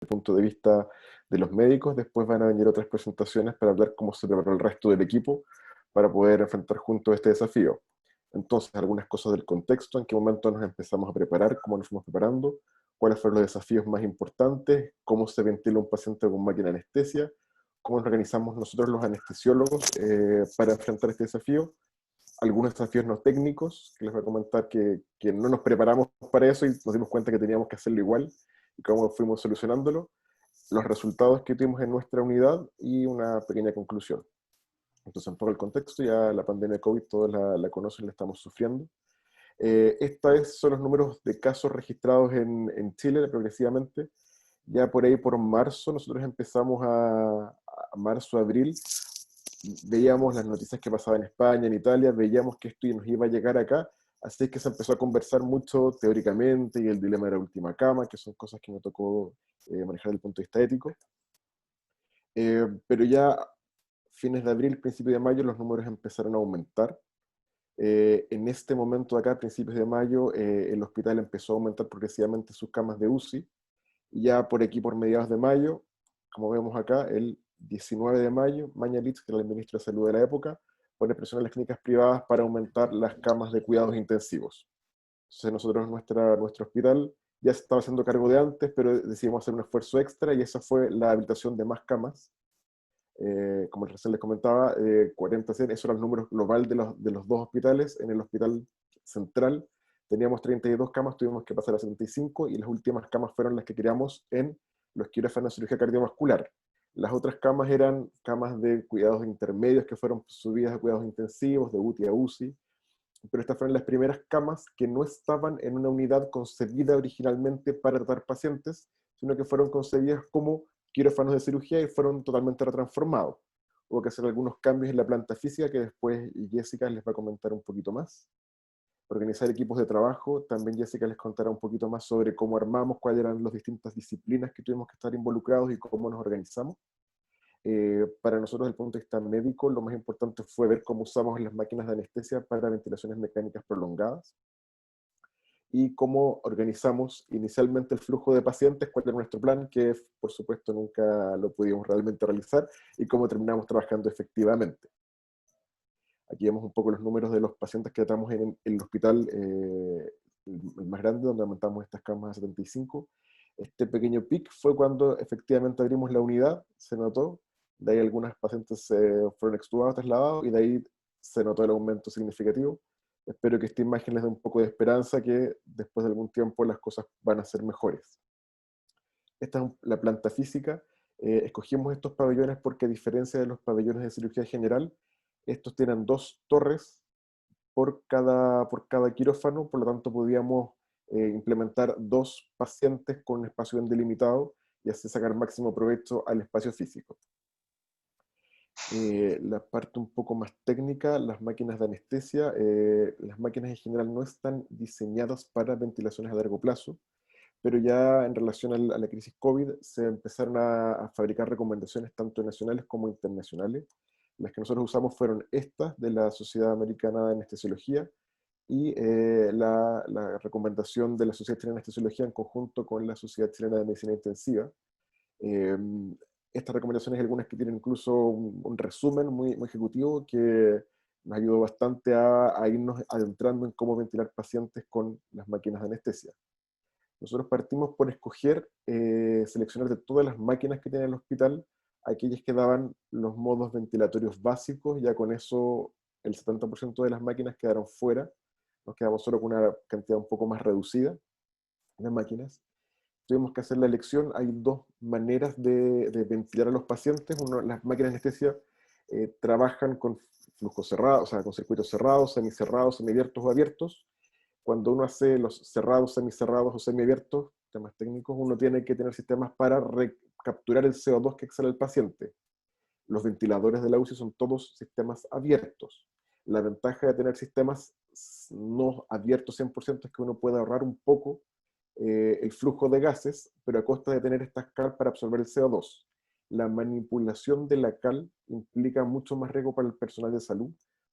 el punto de vista de los médicos. Después van a venir otras presentaciones para hablar cómo se preparó el resto del equipo para poder enfrentar juntos este desafío. Entonces, algunas cosas del contexto, en qué momento nos empezamos a preparar, cómo nos fuimos preparando, cuáles fueron los desafíos más importantes, cómo se ventila un paciente con máquina de anestesia, cómo nos organizamos nosotros los anestesiólogos para enfrentar este desafío, algunos desafíos no técnicos, que les voy a comentar que no nos preparamos para eso y nos dimos cuenta que teníamos que hacerlo igual, y cómo fuimos solucionándolo, los resultados que tuvimos en nuestra unidad y una pequeña conclusión. Entonces, un poco el contexto, ya la pandemia de COVID todos la conocen, la estamos sufriendo. Esta vez son los números de casos registrados en Chile progresivamente. Ya por ahí, por marzo, nosotros empezamos marzo, abril, veíamos las noticias que pasaban en España, en Italia, veíamos que esto nos iba a llegar acá, así que se empezó a conversar mucho teóricamente, y el dilema de la última cama, que son cosas que me tocó manejar desde el punto de vista ético. Pero ya fines de abril, principios de mayo, los números empezaron a aumentar. En este momento de acá, principios de mayo, el hospital empezó a aumentar progresivamente sus camas de UCI, y ya por aquí, por mediados de mayo, como vemos acá, el 19 de mayo, Mañalich, que era el ministro de Salud de la época, pone presión a las clínicas privadas para aumentar las camas de cuidados intensivos. Entonces nosotros, nuestro hospital ya se estaba haciendo cargo de antes, pero decidimos hacer un esfuerzo extra, y esa fue la habilitación de más camas. Como recién les comentaba, 40, 100, eso era el número global de los dos hospitales. En el hospital central teníamos 32 camas, tuvimos que pasar a 75, y las últimas camas fueron las que creamos en los quirófanos de cirugía cardiovascular. Las otras camas eran camas de cuidados intermedios que fueron subidas a cuidados intensivos, de UTI a UCI, pero estas fueron las primeras camas que no estaban en una unidad concebida originalmente para tratar pacientes, sino que fueron concebidas como quirófanos de cirugía y fueron totalmente retransformados. Hubo que hacer algunos cambios en la planta física que después Jessica les va a comentar un poquito más. Organizar equipos de trabajo, también Jessica les contará un poquito más sobre cómo armamos, cuáles eran las distintas disciplinas que tuvimos que estar involucrados y cómo nos organizamos. Para nosotros, desde el punto de vista médico, lo más importante fue ver cómo usamos las máquinas de anestesia para ventilaciones mecánicas prolongadas, y cómo organizamos inicialmente el flujo de pacientes, cuál era nuestro plan, que por supuesto nunca lo pudimos realmente realizar, y cómo terminamos trabajando efectivamente. Aquí vemos un poco los números de los pacientes que tratamos en el hospital, el más grande, donde aumentamos estas camas a 75. Este pequeño pic fue cuando efectivamente abrimos la unidad, se notó, de ahí algunos pacientes fueron extubados, trasladados, y de ahí se notó el aumento significativo. Espero que esta imagen les dé un poco de esperanza que después de algún tiempo las cosas van a ser mejores. Esta es la planta física. Escogimos estos pabellones porque, a diferencia de los pabellones de cirugía general, estos tienen dos torres por cada quirófano, por lo tanto podíamos implementar dos pacientes con un espacio bien delimitado y así sacar máximo provecho al espacio físico. La parte un poco más técnica, las máquinas de anestesia, las máquinas en general no están diseñadas para ventilaciones a largo plazo, pero ya en relación a la crisis COVID se empezaron a fabricar recomendaciones tanto nacionales como internacionales. Las que nosotros usamos fueron estas de la Sociedad Americana de Anestesiología, y la recomendación de la Sociedad Chilena de Anestesiología en conjunto con la Sociedad Chilena de Medicina Intensiva. Eh, Estas recomendaciones hay algunas que tienen incluso un resumen muy ejecutivo que nos ayudó bastante a irnos adentrando en cómo ventilar pacientes con las máquinas de anestesia. Nosotros partimos por escoger, seleccionar de todas las máquinas que tiene el hospital, aquellas que daban los modos ventilatorios básicos. Ya con eso el 70% de las máquinas quedaron fuera, nos quedamos solo con una cantidad un poco más reducida de máquinas. Tuvimos que hacer la elección. Hay dos maneras de ventilar a los pacientes. Uno, las máquinas de anestesia trabajan con flujos cerrados, o sea, con circuitos cerrados, semicerrados, semiabiertos o abiertos. Cuando uno hace los cerrados, semicerrados o semiabiertos, temas técnicos, uno tiene que tener sistemas para capturar el CO2 que exhala el paciente. Los ventiladores de la UCI son todos sistemas abiertos. La ventaja de tener sistemas no abiertos 100% es que uno puede ahorrar un poco el flujo de gases, pero a costa de tener esta cal para absorber el CO2. La manipulación de la cal implica mucho más riesgo para el personal de salud.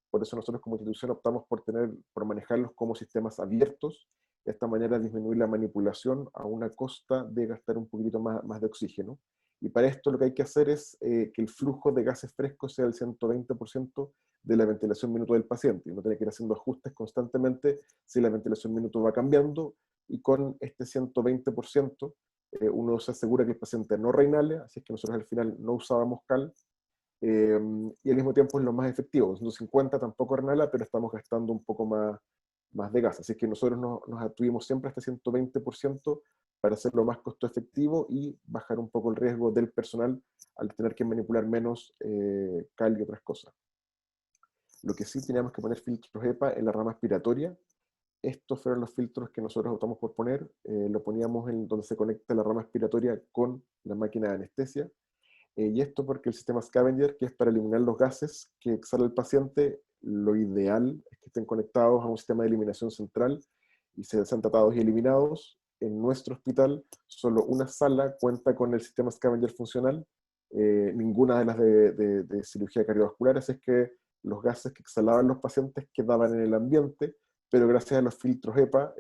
Por eso nosotros como institución optamos por manejarlos como sistemas abiertos, de esta manera disminuir la manipulación a una costa de gastar un poquito más de oxígeno. Y para esto lo que hay que hacer es que el flujo de gases frescos sea el 120% de la ventilación minuto del paciente, y no tiene que ir haciendo ajustes constantemente si la ventilación minuto va cambiando, y con este 120% uno se asegura que el paciente no reinale, así es que nosotros al final no usábamos cal, y al mismo tiempo es lo más efectivo. 250 tampoco reinala, pero estamos gastando un poco más de gas, así que nosotros nos atuvimos siempre a este 120% para hacerlo más costo efectivo y bajar un poco el riesgo del personal al tener que manipular menos cal y otras cosas. Lo que sí teníamos que poner filtros EPA en la rama aspiratoria. Estos fueron los filtros que nosotros optamos por poner. Lo poníamos en donde se conecta la rama aspiratoria con la máquina de anestesia. Y esto porque el sistema Scavenger, que es para eliminar los gases que exhala el paciente, lo ideal es que estén conectados a un sistema de eliminación central y sean tratados y eliminados. En nuestro hospital, solo una sala cuenta con el sistema Scavenger funcional, ninguna de las de cirugía cardiovascular, así es que los gases que exhalaban los pacientes quedaban en el ambiente, pero gracias a los filtros EPA,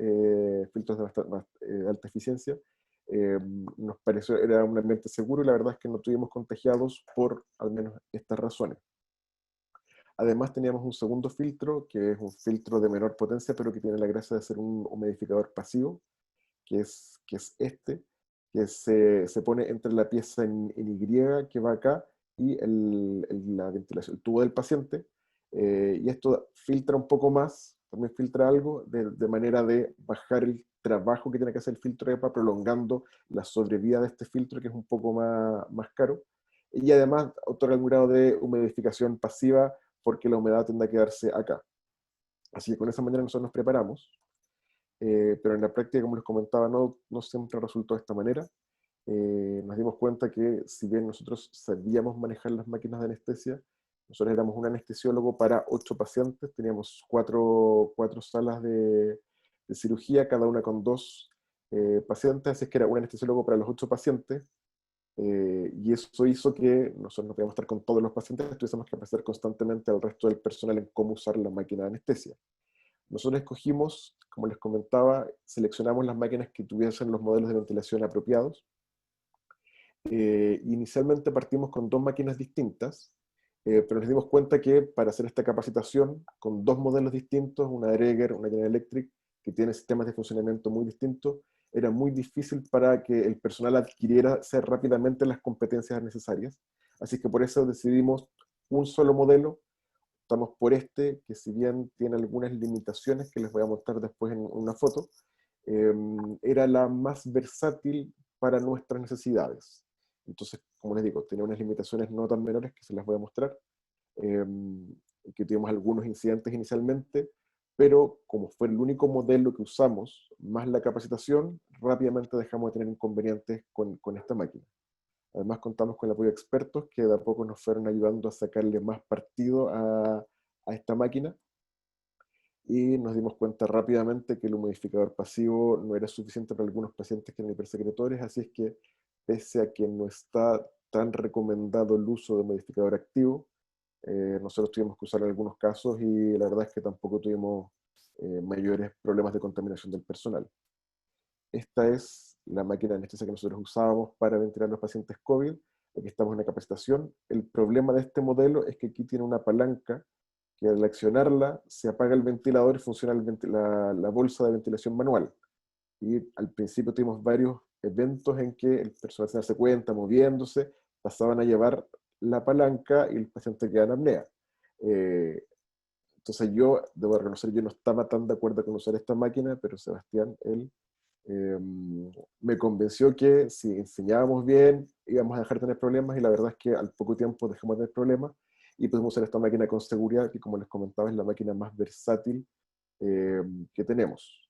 filtros de alta eficiencia, nos pareció era un ambiente seguro, y la verdad es que no tuvimos contagiados por al menos estas razones. Además teníamos un segundo filtro, que es un filtro de menor potencia, pero que tiene la gracia de ser un humidificador pasivo, que es este, que se pone entre la pieza en Y que va acá y la ventilación, el tubo del paciente, y esto filtra un poco más, también filtra algo, de manera de bajar el trabajo que tiene que hacer el filtro EPA, prolongando la sobrevida de este filtro, que es un poco más caro, y además otorga un grado de humidificación pasiva, porque la humedad tiende a quedarse acá. Así que con esa manera nosotros nos preparamos, pero en la práctica, como les comentaba, no siempre resultó de esta manera. Nos dimos cuenta que si bien nosotros sabíamos manejar las máquinas de anestesia, nosotros éramos un anestesiólogo para 8 pacientes, teníamos cuatro salas de cirugía, cada una con 2 pacientes, así es que era un anestesiólogo para los 8 pacientes, y eso hizo que nosotros no podíamos estar con todos los pacientes, tuviésemos que aprender constantemente al resto del personal en cómo usar la máquina de anestesia. Nosotros escogimos, como les comentaba, seleccionamos las máquinas que tuviesen los modelos de ventilación apropiados. Inicialmente partimos con 2 máquinas distintas, pero nos dimos cuenta que para hacer esta capacitación con 2 modelos distintos, una Dräger, una General Electric, que tienen sistemas de funcionamiento muy distintos, era muy difícil para que el personal adquiriera rápidamente las competencias necesarias. Así que por eso decidimos un solo modelo. Optamos por este, que si bien tiene algunas limitaciones que les voy a mostrar después en una foto, era la más versátil para nuestras necesidades. Entonces, como les digo, tenía unas limitaciones no tan menores que se las voy a mostrar, eh, que tuvimos algunos incidentes inicialmente, pero como fue el único modelo que usamos, más la capacitación, rápidamente dejamos de tener inconvenientes con esta máquina. Además contamos con el apoyo de expertos que de a poco nos fueron ayudando a sacarle más partido a esta máquina, y nos dimos cuenta rápidamente que el humidificador pasivo no era suficiente para algunos pacientes que eran hipersecretores, así es que pese a que no está tan recomendado el uso de humidificador activo, nosotros tuvimos que usar en algunos casos, y la verdad es que tampoco tuvimos mayores problemas de contaminación del personal. Esta es la máquina de anestesia que nosotros usábamos para ventilar a los pacientes COVID. Aquí estamos en la capacitación. El problema de este modelo es que aquí tiene una palanca que al accionarla se apaga el ventilador y funciona la bolsa de ventilación manual. Y al principio tuvimos varios eventos en que el personal se darse cuenta, moviéndose, pasaban a llevar la palanca y el paciente quedaba en apnea. Entonces yo, debo reconocer, yo no estaba tan de acuerdo con usar esta máquina, pero Sebastián, él eh, me convenció que si enseñábamos bien íbamos a dejar de tener problemas, y la verdad es que al poco tiempo dejamos de tener problemas y pudimos usar esta máquina con seguridad, que como les comentaba es la máquina más versátil que tenemos.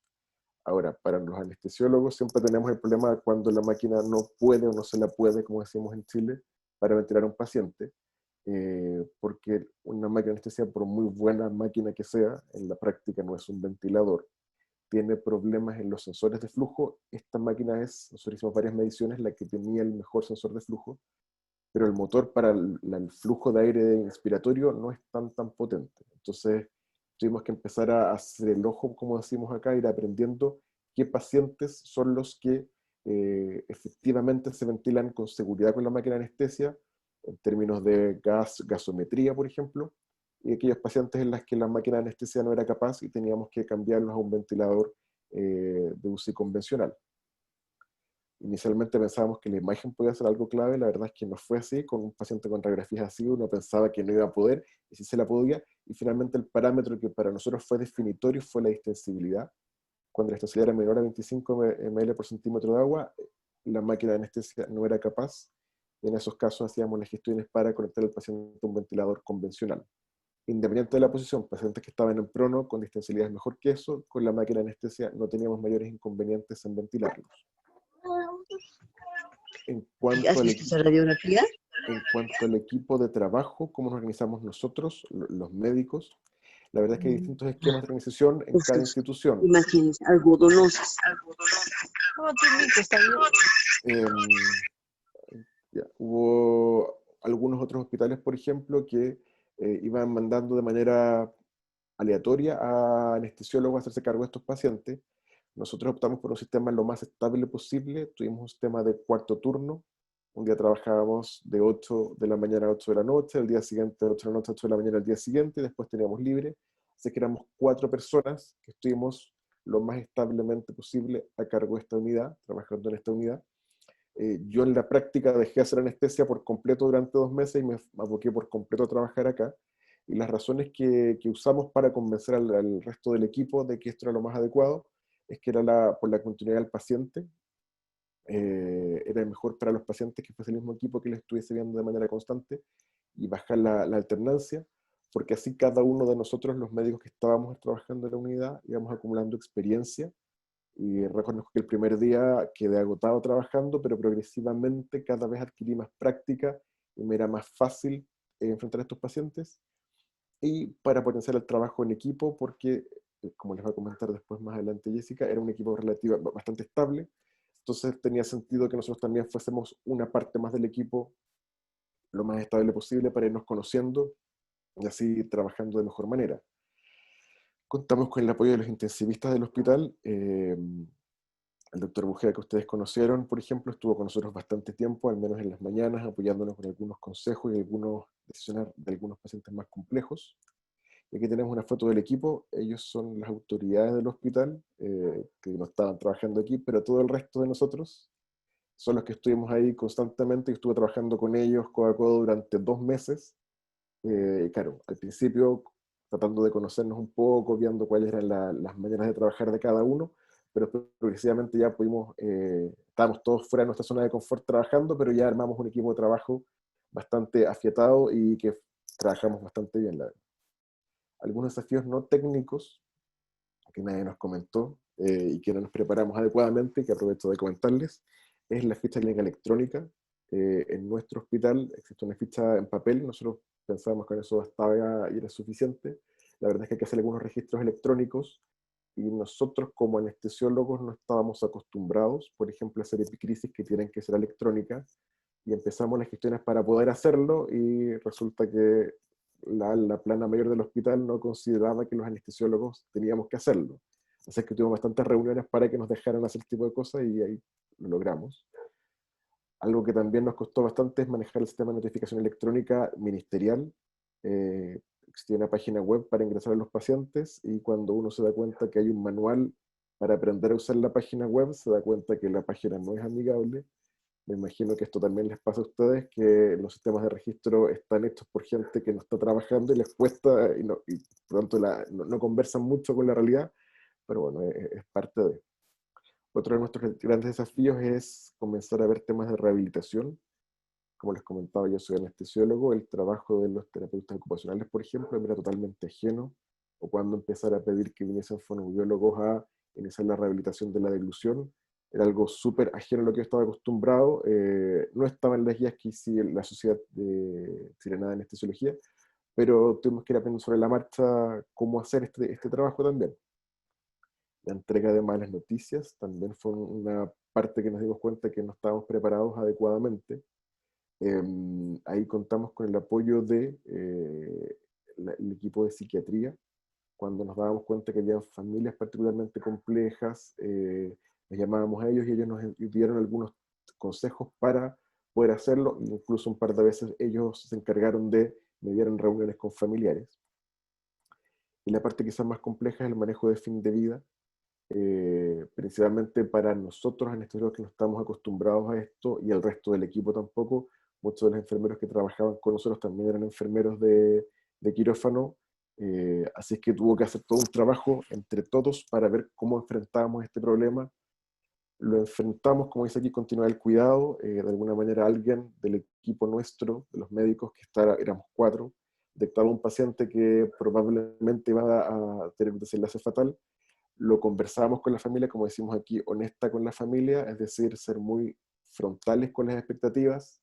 Ahora, para los anestesiólogos siempre tenemos el problema de cuando la máquina no puede o no se la puede, como decimos en Chile, para ventilar a un paciente, porque una máquina de anestesia, por muy buena máquina que sea, en la práctica no es un ventilador, tiene problemas en los sensores de flujo. Esta máquina es, nosotros hicimos varias mediciones, la que tenía el mejor sensor de flujo, pero el motor para el flujo de aire inspiratorio no es tan potente. Entonces tuvimos que empezar a hacer el ojo, como decimos acá, ir aprendiendo qué pacientes son los que efectivamente se ventilan con seguridad con la máquina de anestesia, en términos de gasometría, por ejemplo, y aquellos pacientes en las que la máquina de anestesia no era capaz y teníamos que cambiarlos a un ventilador de UCI convencional. Inicialmente pensábamos que la imagen podía ser algo clave, la verdad es que no fue así. Con un paciente con radiografías así uno pensaba que no iba a poder, y sí se la podía, y finalmente el parámetro que para nosotros fue definitorio fue la distensibilidad. Cuando la distensibilidad era menor a 25 ml por centímetro de agua, la máquina de anestesia no era capaz, y en esos casos hacíamos las gestiones para conectar al paciente a un ventilador convencional. Independiente de la posición, pacientes que estaban en prono con distensibilidades mejor que eso, con la máquina de anestesia no teníamos mayores inconvenientes en ventilarlos. En cuanto ¿Has al visto equipo, esa radiografía? en cuanto al equipo de trabajo, cómo nos organizamos nosotros, los médicos, la verdad es que hay distintos esquemas de organización en cada Esas institución. imágenes algodonosas. No, Timmy, está bien. Eh, ya, hubo algunos otros hospitales, por ejemplo, que iban mandando de manera aleatoria a anestesiólogos a hacerse cargo de estos pacientes. Nosotros optamos por un sistema lo más estable posible. Tuvimos un sistema de cuarto turno. Un día trabajábamos de 8 de la mañana a 8 de la noche, el día siguiente de 8 de la noche a 8 de la mañana el día siguiente, y después teníamos libre. Así que éramos 4 personas que estuvimos lo más establemente posible a cargo de esta unidad, trabajando en esta unidad. Yo en la práctica dejé de hacer anestesia por completo durante 2 meses y me aboqué por completo a trabajar acá. Y las razones que usamos para convencer al resto del equipo de que esto era lo más adecuado es que era por la continuidad del paciente. Era mejor para los pacientes que fuese el mismo equipo que les estuviese viendo de manera constante, y bajar la alternancia, porque así cada uno de nosotros, los médicos que estábamos trabajando en la unidad, íbamos acumulando experiencia. Y reconozco que el primer día quedé agotado trabajando, pero progresivamente cada vez adquirí más práctica y me era más fácil enfrentar a estos pacientes. Y para potenciar el trabajo en equipo, porque, como les va a comentar después más adelante Jessica, era un equipo bastante estable, entonces tenía sentido que nosotros también fuésemos una parte más del equipo lo más estable posible para irnos conociendo y así trabajando de mejor manera. Contamos con el apoyo de los intensivistas del hospital. El doctor Bujea, que ustedes conocieron, por ejemplo, estuvo con nosotros bastante tiempo, al menos en las mañanas, apoyándonos con algunos consejos y algunas decisiones de algunos pacientes más complejos. Y aquí tenemos una foto del equipo. Ellos son las autoridades del hospital, que no estaban trabajando aquí, pero todo el resto de nosotros son los que estuvimos ahí constantemente, y estuve trabajando con ellos codo a codo durante 2 meses. Claro, al principio tratando de conocernos un poco, viendo cuáles eran las maneras de trabajar de cada uno, pero progresivamente ya pudimos, estábamos todos fuera de nuestra zona de confort trabajando, pero ya armamos un equipo de trabajo bastante afiatado y que trabajamos bastante bien, la verdad. Algunos desafíos no técnicos que nadie nos comentó, y que no nos preparamos adecuadamente, que aprovecho de comentarles, es la ficha clínica electrónica. En nuestro hospital existe una ficha en papel, nosotros pensábamos que con eso bastaba y era suficiente. La verdad es que hay que hacer algunos registros electrónicos, y nosotros como anestesiólogos no estábamos acostumbrados, por ejemplo, a hacer epicrisis que tienen que ser electrónicas, y empezamos las gestiones para poder hacerlo, y resulta que la plana mayor del hospital no consideraba que los anestesiólogos teníamos que hacerlo. Así que tuvimos bastantes reuniones para que nos dejaran hacer este tipo de cosas, y ahí lo logramos. Algo que también nos costó bastante es manejar el sistema de notificación electrónica ministerial. Existía una página web para ingresar a los pacientes, y cuando uno se da cuenta que hay un manual para aprender a usar la página web, se da cuenta que la página no es amigable. Me imagino que esto también les pasa a ustedes, que los sistemas de registro están hechos por gente que no está trabajando y les cuesta, y por lo tanto no conversan mucho con la realidad, pero bueno, es parte de. Otro de nuestros grandes desafíos es comenzar a ver temas de rehabilitación. Como les comentaba, yo soy anestesiólogo. El trabajo de los terapeutas ocupacionales, por ejemplo, me era totalmente ajeno. O cuando empezar a pedir que viniesen fonoaudiólogos a iniciar la rehabilitación de la deglución, era algo súper ajeno a lo que yo estaba acostumbrado. No estaba en las guías que hice la Sociedad Chilena de Anestesiología, pero tuvimos que ir aprendiendo sobre la marcha cómo hacer este trabajo también. La entrega de malas noticias también fue una parte que nos dimos cuenta que no estábamos preparados adecuadamente. Ahí contamos con el apoyo de el equipo de psiquiatría, cuando nos dábamos cuenta que había familias particularmente complejas, les llamábamos a ellos y ellos nos dieron algunos consejos para poder hacerlo, e incluso un par de veces ellos se encargaron de mediar en reuniones con familiares. Y la parte quizás más compleja es el manejo de fin de vida, principalmente para nosotros anestesiólogos que no estamos acostumbrados a esto y el resto del equipo tampoco. Muchos de los enfermeros que trabajaban con nosotros también eran enfermeros de quirófano, así es que tuvo que hacer todo un trabajo entre todos para ver cómo enfrentábamos este problema. Lo enfrentamos, como dice aquí, continuar el cuidado. De alguna manera alguien del equipo nuestro, de los médicos, éramos 4, detectaba un paciente que probablemente iba a tener un desenlace fatal. Lo conversábamos con la familia, como decimos aquí, honesta con la familia, es decir, ser muy frontales con las expectativas.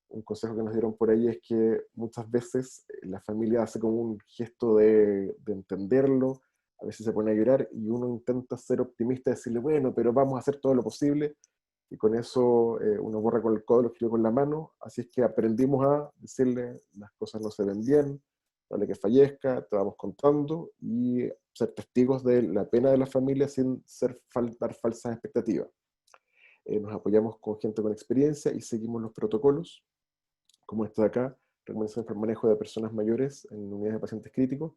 Un consejo que nos dieron por ahí es que muchas veces la familia hace como un gesto de entenderlo, a veces se pone a llorar y uno intenta ser optimista y decirle, bueno, pero vamos a hacer todo lo posible, y con eso uno borra con el codo lo que escribe con la mano. Así es que aprendimos a decirle, las cosas no se ven bien, vale que fallezca, te vamos contando, y ser testigos de la pena de la familia sin dar falsas expectativas. Nos apoyamos con gente con experiencia y seguimos los protocolos, como esto de acá, recomendaciones para el manejo de personas mayores en unidades de pacientes críticos,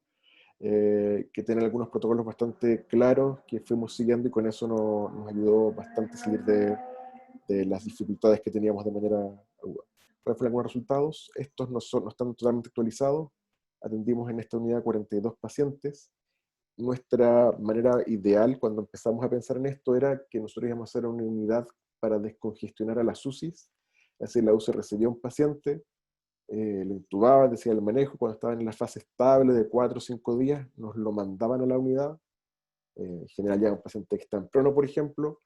que tienen algunos protocolos bastante claros que fuimos siguiendo, y con eso nos ayudó bastante a salir de las dificultades que teníamos de manera aguda. ¿Cuáles fueron algunos resultados? Estos no están totalmente actualizados. Atendimos en esta unidad 42 pacientes. Nuestra manera ideal cuando empezamos a pensar en esto era que nosotros íbamos a hacer una unidad para descongestionar a las UCIs. Es decir, la UCI recibía un paciente, lo intubaban, decía el manejo, cuando estaban en la fase estable de 4 o 5 días, nos lo mandaban a la unidad. En general ya un paciente que está en prono, por ejemplo,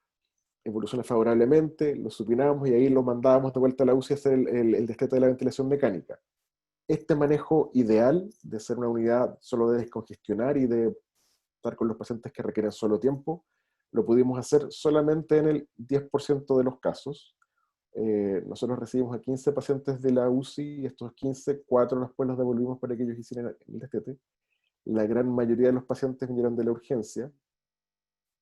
evoluciona favorablemente, lo supinábamos y ahí lo mandábamos de vuelta a la UCI a hacer el destete de la ventilación mecánica. Este manejo ideal de ser una unidad solo de descongestionar y de estar con los pacientes que requieren solo tiempo, lo pudimos hacer solamente en el 10% de los casos. Nosotros recibimos a 15 pacientes de la UCI y estos 15, 4 después los devolvimos para que ellos hicieran el destete. La gran mayoría de los pacientes vinieron de la urgencia,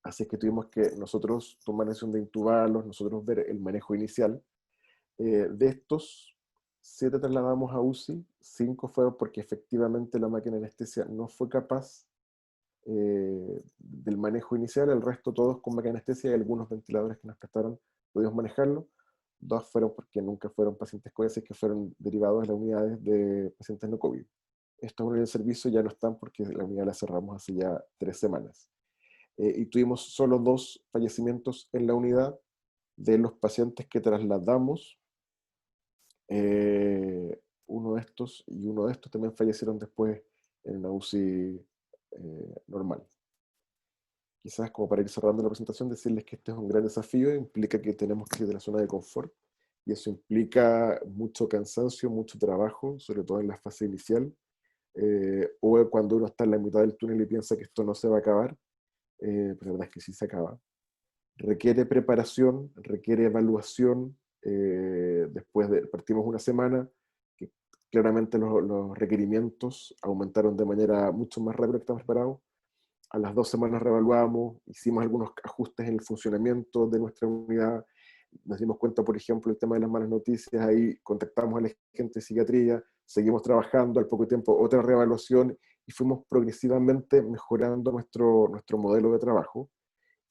así es que tuvimos que nosotros tomar la decisión de intubarlos, nosotros ver el manejo inicial. De estos, 7 trasladamos a UCI, 5 fueron porque efectivamente la máquina de anestesia no fue capaz del manejo inicial, el resto todos con máquina de anestesia y algunos ventiladores que nos prestaron pudimos manejarlo. 2 fueron porque nunca fueron pacientes COVID, así que fueron derivados de las unidades de pacientes no COVID. Estos unidades de servicio ya no están porque la unidad la cerramos hace ya 3 semanas. Y tuvimos solo 2 fallecimientos en la unidad de los pacientes que trasladamos. Uno de estos y uno de estos también fallecieron después en una UCI normal. Quizás como para ir cerrando la presentación, decirles que este es un gran desafío, implica que tenemos que ir de la zona de confort, y eso implica mucho cansancio, mucho trabajo, sobre todo en la fase inicial, o cuando uno está en la mitad del túnel y piensa que esto no se va a acabar, pues la verdad es que sí se acaba. Requiere preparación, requiere evaluación, partimos una semana, que claramente los requerimientos aumentaron de manera mucho más rápida que estamos preparados. A las 2 semanas reevaluamos, hicimos algunos ajustes en el funcionamiento de nuestra unidad, nos dimos cuenta, por ejemplo, el tema de las malas noticias, ahí contactamos a la gente de psiquiatría, seguimos trabajando, al poco tiempo otra reevaluación, y fuimos progresivamente mejorando nuestro modelo de trabajo.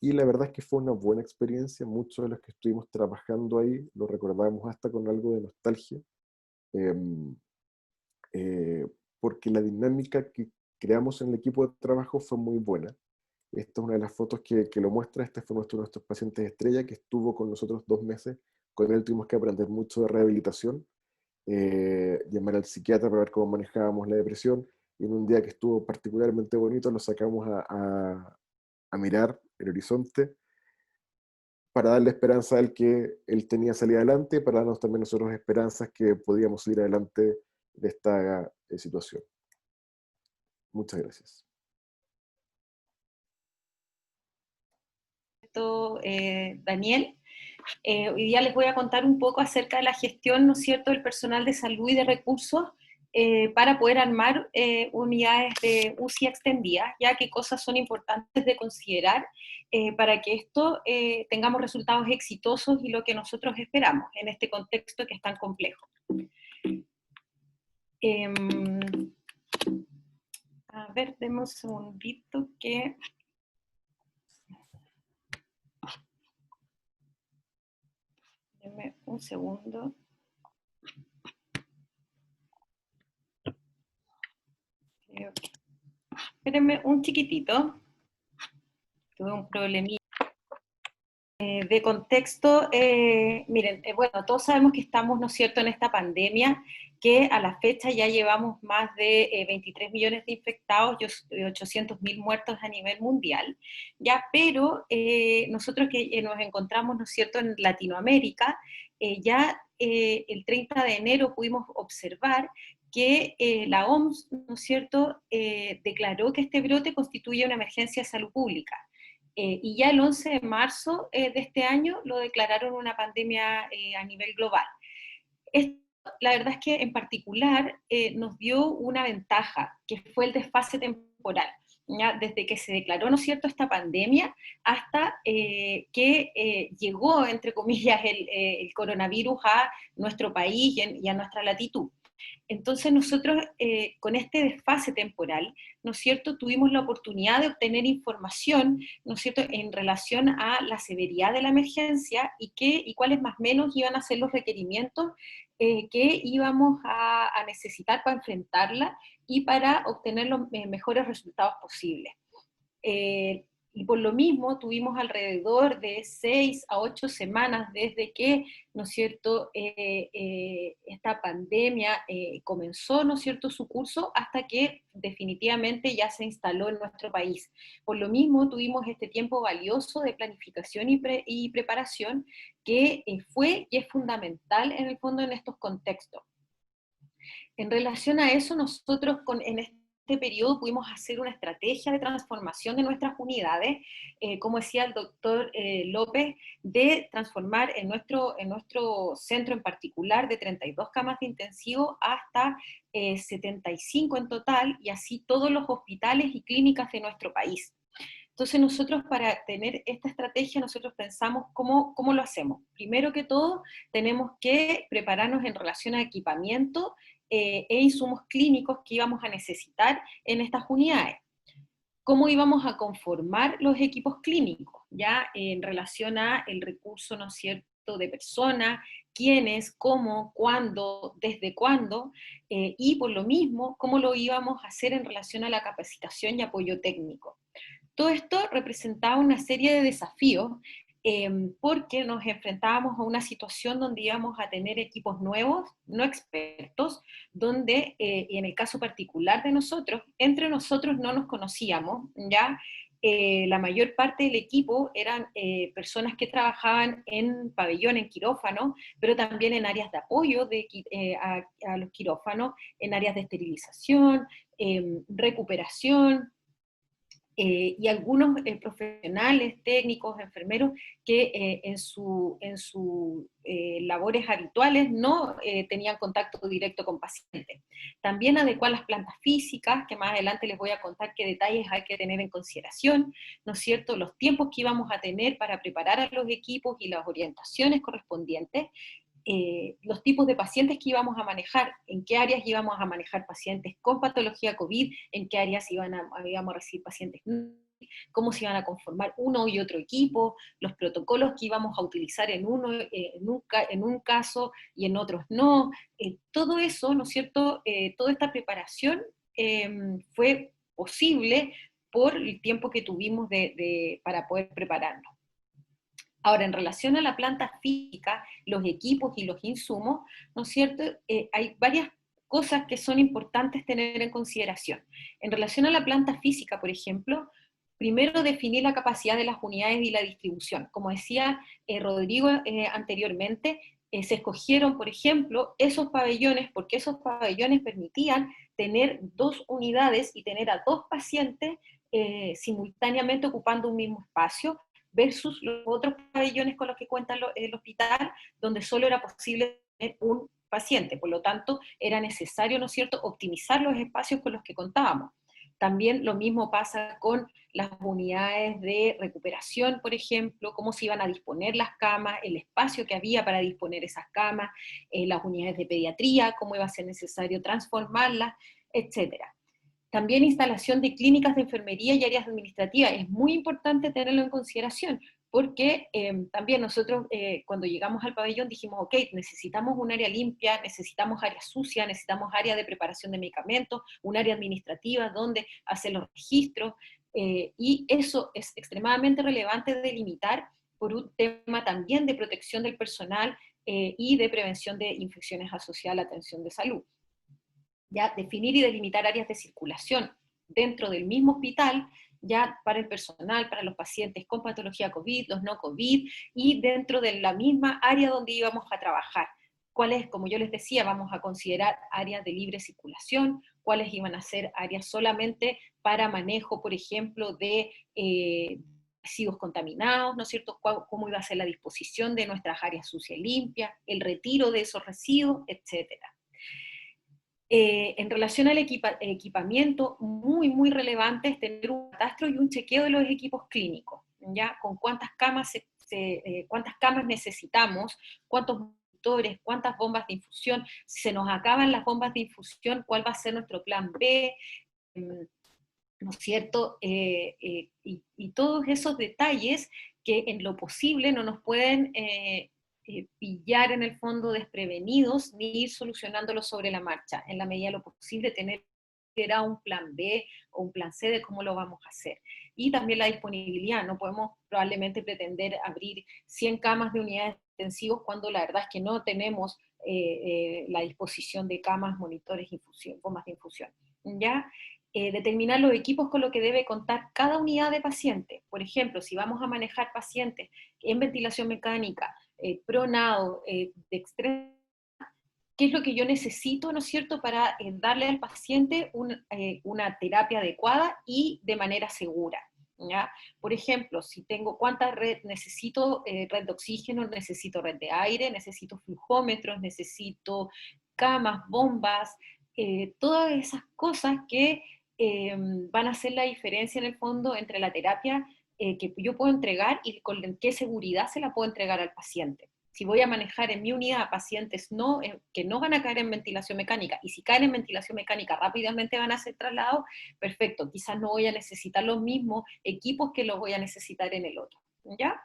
Y la verdad es que fue una buena experiencia, muchos de los que estuvimos trabajando ahí lo recordamos hasta con algo de nostalgia, eh, porque la dinámica que creamos en el equipo de trabajo fue muy buena. Esta es una de las fotos que lo muestra. Este fue uno de nuestros pacientes estrella que estuvo con nosotros 2 meses. Con él tuvimos que aprender mucho de rehabilitación, llamar al psiquiatra para ver cómo manejábamos la depresión, y en un día que estuvo particularmente bonito lo sacamos a mirar el horizonte para darle esperanza a él que él tenía salida adelante, para darnos también nosotros esperanzas que podíamos ir adelante de esta situación. Muchas gracias. Daniel. Hoy día les voy a contar un poco acerca de la gestión, ¿no es cierto?, del personal de salud y de recursos para poder armar unidades de UCI extendidas, ya que cosas son importantes de considerar para que esto tengamos resultados exitosos y lo que nosotros esperamos en este contexto que es tan complejo. A ver, demos un segundito que... Deme un segundo. Espérenme un chiquitito. Tuve un problemilla. De contexto, miren, bueno, todos sabemos que estamos, ¿no es cierto?, en esta pandemia, que a la fecha ya llevamos más de 23 millones de infectados y 800.000 muertos a nivel mundial, ya, pero nosotros que nos encontramos, ¿no es cierto?, en Latinoamérica, ya el 30 de enero pudimos observar que la OMS, ¿no es cierto?, declaró que este brote constituye una emergencia de salud pública. Y ya el 11 de marzo de este año lo declararon una pandemia a nivel global. Esto, la verdad es que en particular nos dio una ventaja, que fue el desfase temporal. ¿Ya? Desde que se declaró, ¿no es cierto?, esta pandemia, hasta que llegó, entre comillas, el coronavirus a nuestro país y a nuestra latitud. Entonces nosotros, con este desfase temporal, ¿no es cierto?, tuvimos la oportunidad de obtener información, ¿no es cierto?, en relación a la severidad de la emergencia y cuáles más o menos iban a ser los requerimientos que íbamos a necesitar para enfrentarla y para obtener los mejores resultados posibles. Y por lo mismo tuvimos alrededor de 6 a 8 semanas desde que, ¿no es cierto?, esta pandemia comenzó, ¿no es cierto?, su curso, hasta que definitivamente ya se instaló en nuestro país. Por lo mismo tuvimos este tiempo valioso de planificación y preparación que fue y es fundamental en el fondo en estos contextos. En relación a eso, nosotros en este periodo pudimos hacer una estrategia de transformación de nuestras unidades, como decía el doctor López, de transformar en nuestro centro en particular de 32 camas de intensivo hasta 75 en total, y así todos los hospitales y clínicas de nuestro país. Entonces nosotros, para tener esta estrategia, nosotros pensamos cómo lo hacemos. Primero que todo, tenemos que prepararnos en relación a equipamiento e insumos clínicos que íbamos a necesitar en estas unidades. ¿Cómo íbamos a conformar los equipos clínicos? Ya en relación a el recurso, ¿no es cierto?, de personas, quiénes, cómo, cuándo, desde cuándo, y por lo mismo, cómo lo íbamos a hacer en relación a la capacitación y apoyo técnico. Todo esto representaba una serie de desafíos porque nos enfrentábamos a una situación donde íbamos a tener equipos nuevos, no expertos, donde, y en el caso particular de nosotros, entre nosotros no nos conocíamos, ¿ya? La mayor parte del equipo eran personas que trabajaban en pabellón, en quirófano, pero también en áreas de apoyo a los quirófanos, en áreas de esterilización, recuperación, y algunos profesionales, técnicos, enfermeros, que en sus labores habituales no tenían contacto directo con pacientes. También adecuar las plantas físicas, que más adelante les voy a contar qué detalles hay que tener en consideración, ¿no es cierto?, los tiempos que íbamos a tener para preparar a los equipos y las orientaciones correspondientes, los tipos de pacientes que íbamos a manejar, en qué áreas íbamos a manejar pacientes con patología COVID, en qué áreas íbamos a recibir pacientes, cómo se iban a conformar uno y otro equipo, los protocolos que íbamos a utilizar en un caso y en otros no. Todo eso, ¿no es cierto?, toda esta preparación fue posible por el tiempo que tuvimos para poder prepararnos. Ahora, en relación a la planta física, los equipos y los insumos, ¿no es cierto?, hay varias cosas que son importantes tener en consideración. En relación a la planta física, por ejemplo, primero definir la capacidad de las unidades y la distribución. Como decía Rodrigo anteriormente, se escogieron, por ejemplo, esos pabellones, porque esos pabellones permitían tener 2 unidades y tener a 2 pacientes simultáneamente ocupando un mismo espacio, versus los otros pabellones con los que cuenta el hospital, donde solo era posible tener un paciente. Por lo tanto, era necesario, ¿no es cierto?, optimizar los espacios con los que contábamos. También lo mismo pasa con las unidades de recuperación, por ejemplo, cómo se iban a disponer las camas, el espacio que había para disponer esas camas, las unidades de pediatría, cómo iba a ser necesario transformarlas, etcétera. También instalación de clínicas de enfermería y áreas administrativas. Es muy importante tenerlo en consideración, porque también nosotros cuando llegamos al pabellón dijimos, ok, necesitamos un área limpia, necesitamos área sucia, necesitamos área de preparación de medicamentos, un área administrativa donde hacer los registros, y eso es extremadamente relevante delimitar por un tema también de protección del personal y de prevención de infecciones asociadas a la atención de salud. Ya definir y delimitar áreas de circulación dentro del mismo hospital, ya para el personal, para los pacientes con patología COVID, los no COVID, y dentro de la misma área donde íbamos a trabajar. ¿Cuáles, como yo les decía, vamos a considerar áreas de libre circulación? ¿Cuáles iban a ser áreas solamente para manejo, por ejemplo, de residuos contaminados, ¿no es cierto? ¿Cómo iba a ser la disposición de nuestras áreas sucias y limpias? El retiro de esos residuos, etcétera. En relación al equipamiento, muy relevante es tener un catastro y un chequeo de los equipos clínicos, ¿ya? Con cuántas camas, cuántas camas necesitamos, cuántos monitores, cuántas bombas de infusión, si se nos acaban las bombas de infusión, cuál va a ser nuestro plan B, ¿no es cierto? Y todos esos detalles que en lo posible no nos pueden pillar en el fondo desprevenidos, ni ir solucionándolo sobre la marcha, en la medida de lo posible tener un plan B o un plan C de cómo lo vamos a hacer. Y también la disponibilidad, no podemos probablemente pretender abrir 100 camas de unidades intensivos cuando la verdad es que no tenemos la disposición de camas, monitores, infusión, bombas de infusión. ¿Ya? Determinar los equipos con los que debe contar cada unidad de paciente. Por ejemplo, si vamos a manejar pacientes en ventilación mecánica, pronado, de extremo, qué es lo que yo necesito, ¿no es cierto?, para darle al paciente una terapia adecuada y de manera segura. ¿Ya? Por ejemplo, si tengo cuánta red, necesito red de oxígeno, necesito red de aire, necesito flujómetros, necesito camas, bombas, todas esas cosas que van a hacer la diferencia en el fondo entre la terapia que yo puedo entregar y con qué seguridad se la puedo entregar al paciente. Si voy a manejar en mi unidad pacientes que no van a caer en ventilación mecánica, y si caen en ventilación mecánica rápidamente van a ser trasladados, perfecto, quizás no voy a necesitar los mismos equipos que los voy a necesitar en el otro, ¿ya?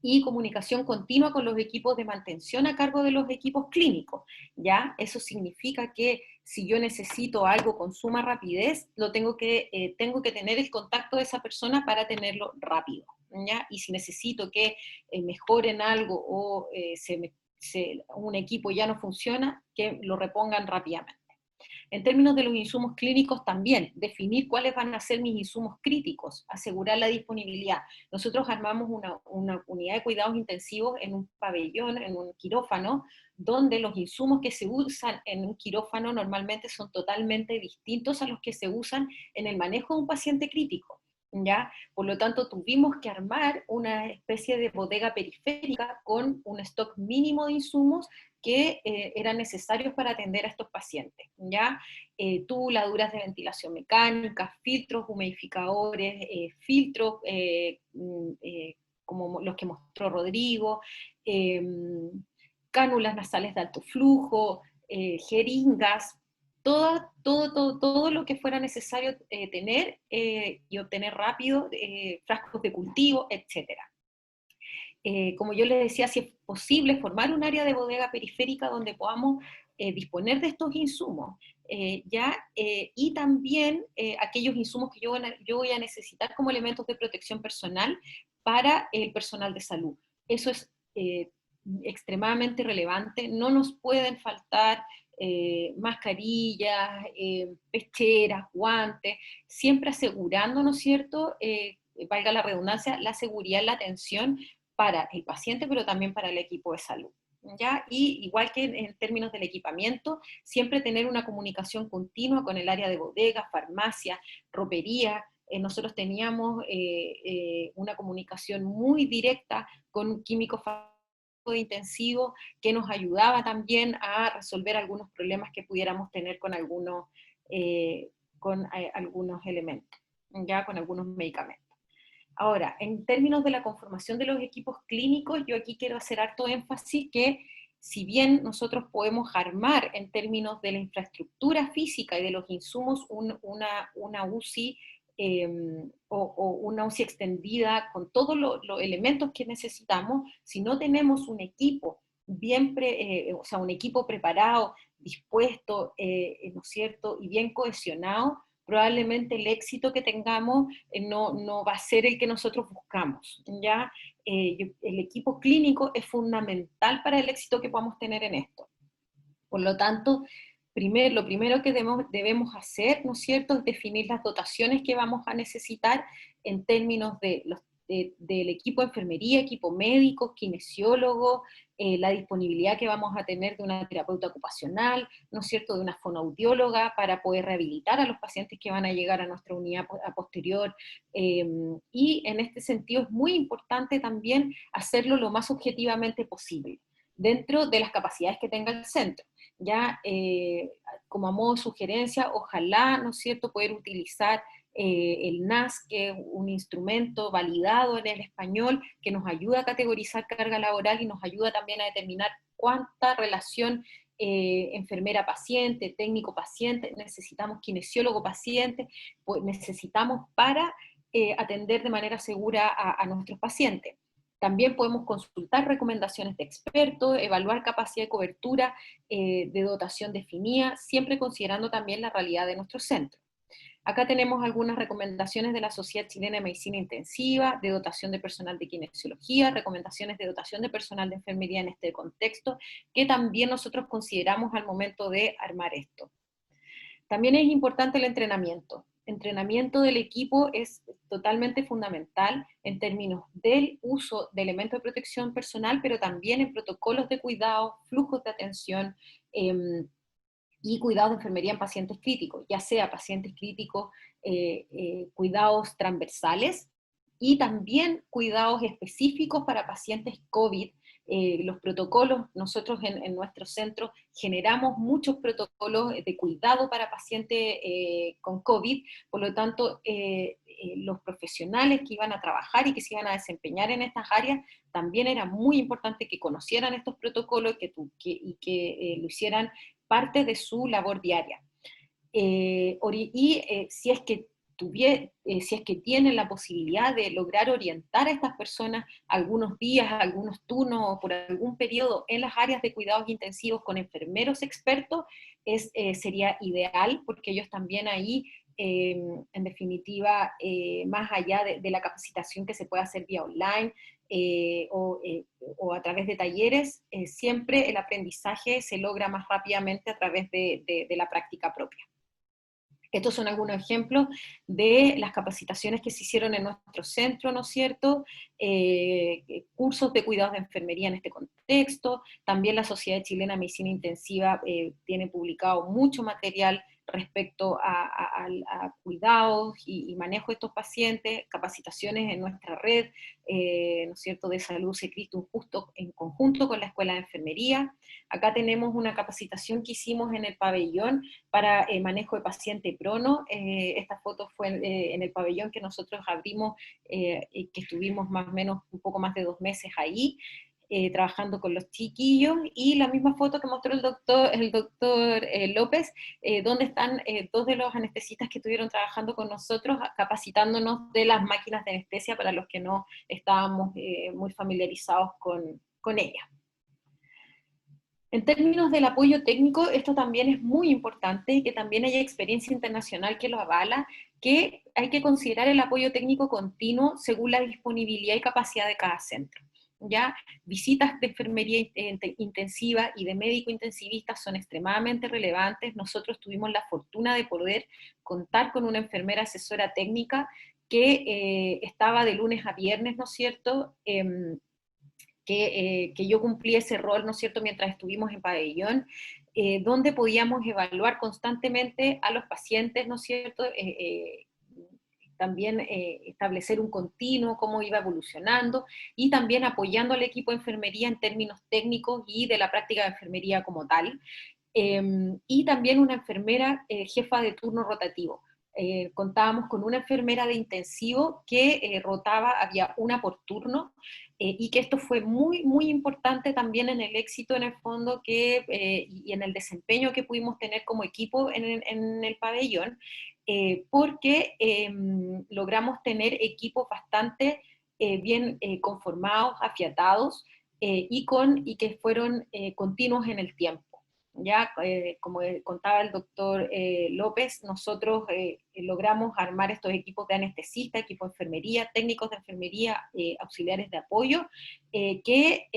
Y comunicación continua con los equipos de mantención a cargo de los equipos clínicos, ¿ya? Eso significa que si yo necesito algo con suma rapidez, tengo que tener el contacto de esa persona para tenerlo rápido, ¿ya? Y si necesito que mejoren algo o un equipo ya no funciona, que lo repongan rápidamente. En términos de los insumos clínicos también, definir cuáles van a ser mis insumos críticos, asegurar la disponibilidad. Nosotros armamos una unidad de cuidados intensivos en un pabellón, en un quirófano, donde los insumos que se usan en un quirófano normalmente son totalmente distintos a los que se usan en el manejo de un paciente crítico. ¿Ya? Por lo tanto, tuvimos que armar una especie de bodega periférica con un stock mínimo de insumos que eran necesarios para atender a estos pacientes, ¿ya? Tubuladuras de ventilación mecánica, filtros humidificadores, filtros como los que mostró Rodrigo, cánulas nasales de alto flujo, jeringas, todo lo que fuera necesario tener y obtener rápido, frascos de cultivo, etc. Como yo les decía, si es posible formar un área de bodega periférica donde podamos disponer de estos insumos, y también aquellos insumos que yo voy a necesitar como elementos de protección personal para el personal de salud. Eso es extremadamente relevante, no nos pueden faltar mascarillas, pecheras, guantes, siempre asegurando, ¿no es cierto?, valga la redundancia, la seguridad y la atención para el paciente, pero también para el equipo de salud. ¿Ya? Y igual que en términos del equipamiento, siempre tener una comunicación continua con el área de bodega, farmacia, ropería. Nosotros teníamos una comunicación muy directa con químicos de intensivo, que nos ayudaba también a resolver algunos problemas que pudiéramos tener con algunos elementos, ya con algunos medicamentos. Ahora, en términos de la conformación de los equipos clínicos, yo aquí quiero hacer harto énfasis que si bien nosotros podemos armar en términos de la infraestructura física y de los insumos una UCI o una UCI extendida con todos los elementos que necesitamos, si no tenemos un equipo o sea, un equipo preparado, dispuesto, ¿no es cierto?, y bien cohesionado, probablemente el éxito que tengamos no va a ser el que nosotros buscamos, ¿ya? El equipo clínico es fundamental para el éxito que podamos tener en esto. Por lo tanto, lo primero que debemos hacer, ¿no es cierto?, es definir las dotaciones que vamos a necesitar en términos del equipo de enfermería, equipo médico, kinesiólogo, la disponibilidad que vamos a tener de una terapeuta ocupacional, ¿no es cierto?, de una fonoaudióloga para poder rehabilitar a los pacientes que van a llegar a nuestra unidad a posterior, y en este sentido es muy importante también hacerlo lo más objetivamente posible, dentro de las capacidades que tenga el centro. Ya, como a modo de sugerencia, ojalá, ¿no es cierto?, poder utilizar el NAS, que es un instrumento validado en el español, que nos ayuda a categorizar carga laboral y nos ayuda también a determinar cuánta relación enfermera-paciente, técnico-paciente, necesitamos kinesiólogo-paciente, pues necesitamos para atender de manera segura a nuestros pacientes. También podemos consultar recomendaciones de expertos, evaluar capacidad de cobertura de dotación definida, siempre considerando también la realidad de nuestro centro. Acá tenemos algunas recomendaciones de la Sociedad Chilena de Medicina Intensiva, de dotación de personal de kinesiología, recomendaciones de dotación de personal de enfermería en este contexto, que también nosotros consideramos al momento de armar esto. También es importante el entrenamiento. Entrenamiento del equipo es totalmente fundamental en términos del uso de elementos de protección personal, pero también en protocolos de cuidado, flujos de atención, y cuidados de enfermería en pacientes críticos, ya sea pacientes críticos, cuidados transversales, y también cuidados específicos para pacientes COVID. Los protocolos, nosotros en nuestro centro generamos muchos protocolos de cuidado para pacientes con COVID, por lo tanto, los profesionales que iban a trabajar y que se iban a desempeñar en estas áreas, también era muy importante que conocieran estos protocolos y que lo hicieran parte de su labor diaria. Si es que tienen la posibilidad de lograr orientar a estas personas algunos días, algunos turnos o por algún periodo en las áreas de cuidados intensivos con enfermeros expertos, sería ideal, porque ellos también ahí, en definitiva, más allá de la capacitación que se puede hacer vía online, o a través de talleres, siempre el aprendizaje se logra más rápidamente a través de la práctica propia. Estos son algunos ejemplos de las capacitaciones que se hicieron en nuestro centro, ¿no es cierto? Cursos de cuidados de enfermería en este contexto. También la Sociedad Chilena de Medicina Intensiva tiene publicado mucho material respecto a cuidados y manejo de estos pacientes, capacitaciones en nuestra red, ¿no es cierto?, de salud Secristum, justo en conjunto con la Escuela de Enfermería. Acá tenemos una capacitación que hicimos en el pabellón para manejo de paciente prono. Esta foto fue en el pabellón que nosotros abrimos y que estuvimos más o menos un poco más de 2 meses ahí, trabajando con los chiquillos, y la misma foto que mostró el doctor López, donde están 2 de los anestesistas que estuvieron trabajando con nosotros, capacitándonos de las máquinas de anestesia para los que no estábamos muy familiarizados con ella. En términos del apoyo técnico, esto también es muy importante, que también haya experiencia internacional que lo avala, que hay que considerar el apoyo técnico continuo según la disponibilidad y capacidad de cada centro. ¿Ya? Visitas de enfermería intensiva y de médico intensivista son extremadamente relevantes. Nosotros tuvimos la fortuna de poder contar con una enfermera asesora técnica que estaba de lunes a viernes, ¿no es cierto?, que yo cumplí ese rol, ¿no es cierto?, mientras estuvimos en pabellón, donde podíamos evaluar constantemente a los pacientes, ¿no es cierto?, también establecer un continuo, cómo iba evolucionando, y también apoyando al equipo de enfermería en términos técnicos y de la práctica de enfermería como tal. Y también una enfermera jefa de turno rotativo. Contábamos con una enfermera de intensivo que rotaba, había una por turno, y que esto fue muy, muy importante también en el éxito, en el fondo, y en el desempeño que pudimos tener como equipo en el pabellón, porque logramos tener equipos bastante bien conformados, afiatados, y que fueron continuos en el tiempo. Ya, como contaba el doctor López, nosotros logramos armar estos equipos de anestesista, equipos de enfermería, técnicos de enfermería, auxiliares de apoyo, que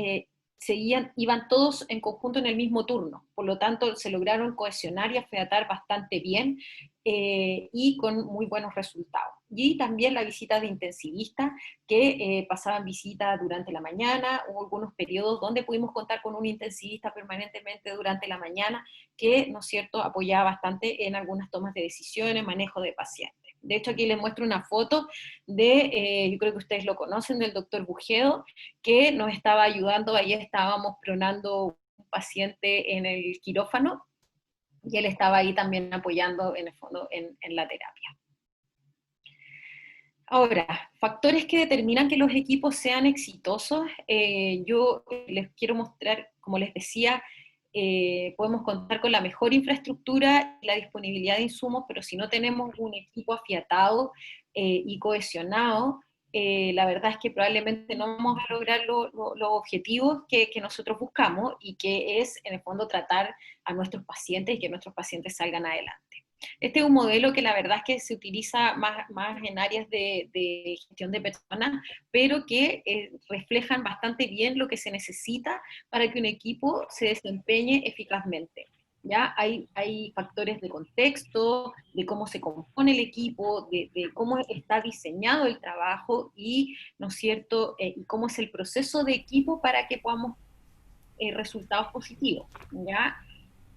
iban todos en conjunto en el mismo turno. Por lo tanto, se lograron cohesionar y afiatar bastante bien, y con muy buenos resultados. Y también la visita de intensivistas, que pasaban visita durante la mañana. Hubo algunos periodos donde pudimos contar con un intensivista permanentemente durante la mañana, que, ¿no es cierto?, apoyaba bastante en algunas tomas de decisiones, manejo de pacientes. De hecho, aquí les muestro una foto yo creo que ustedes lo conocen, del doctor Bujedo, que nos estaba ayudando. Ahí estábamos pronando un paciente en el quirófano, y él estaba ahí también apoyando en el fondo en la terapia. Ahora, factores que determinan que los equipos sean exitosos. Yo les quiero mostrar, como les decía, podemos contar con la mejor infraestructura y la disponibilidad de insumos, pero si no tenemos un equipo afiatado y cohesionado, la verdad es que probablemente no vamos a lograr los objetivos que nosotros buscamos, y que es, en el fondo, tratar a nuestros pacientes y que nuestros pacientes salgan adelante. Este es un modelo que la verdad es que se utiliza más en áreas de gestión de personas, pero que reflejan bastante bien lo que se necesita para que un equipo se desempeñe eficazmente. ¿Ya? Hay factores de contexto, de cómo se compone el equipo, de cómo está diseñado el trabajo, y, ¿no es cierto?, y cómo es el proceso de equipo para que podamos resultados positivos. ¿Ya?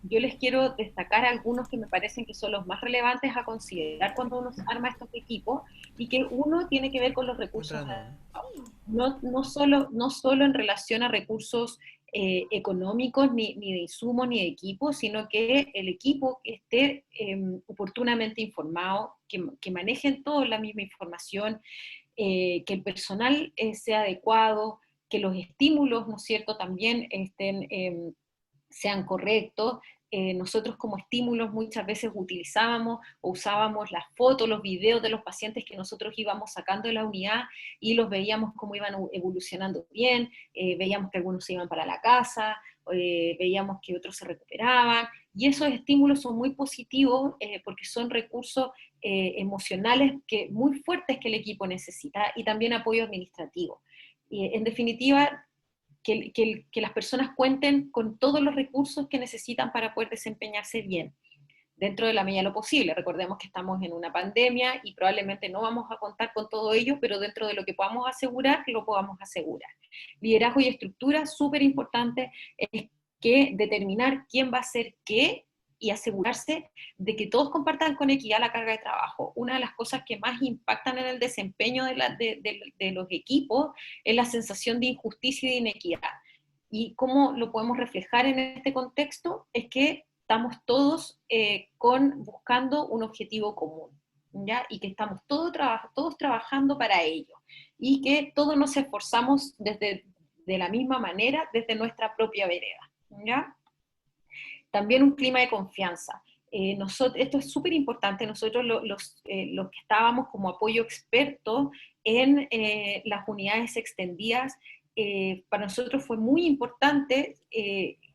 Yo les quiero destacar algunos que me parecen que son los más relevantes a considerar cuando uno arma estos equipos, y que uno tiene que ver con los recursos, no solo en relación a recursos económicos, ni de insumos, ni de equipos, sino que el equipo esté oportunamente informado, que manejen todos la misma información, que el personal sea adecuado, que los estímulos, ¿no es cierto?, también sean correctos. Nosotros como estímulos muchas veces utilizábamos o usábamos las fotos, los videos de los pacientes que nosotros íbamos sacando de la unidad, y los veíamos cómo iban evolucionando bien, veíamos que algunos se iban para la casa, veíamos que otros se recuperaban, y esos estímulos son muy positivos, porque son recursos emocionales muy fuertes que el equipo necesita, y también apoyo administrativo. En definitiva, que las personas cuenten con todos los recursos que necesitan para poder desempeñarse bien, dentro de la medida de lo posible. Recordemos que estamos en una pandemia y probablemente no vamos a contar con todo ello, pero dentro de lo que podamos asegurar, lo podamos asegurar. Liderazgo y estructura, súper importante, es que determinar quién va a hacer qué, y asegurarse de que todos compartan con equidad la carga de trabajo. Una de las cosas que más impactan en el desempeño de los equipos es la sensación de injusticia y de inequidad. ¿Y cómo lo podemos reflejar en este contexto? Es que estamos todos buscando un objetivo común, ¿ya? Y que estamos todos trabajando para ello, y que todos nos esforzamos de la misma manera desde nuestra propia vereda, ¿ya? También un clima de confianza. Esto es súper importante. Nosotros los que estábamos como apoyo experto en las unidades extendidas, para nosotros fue muy importante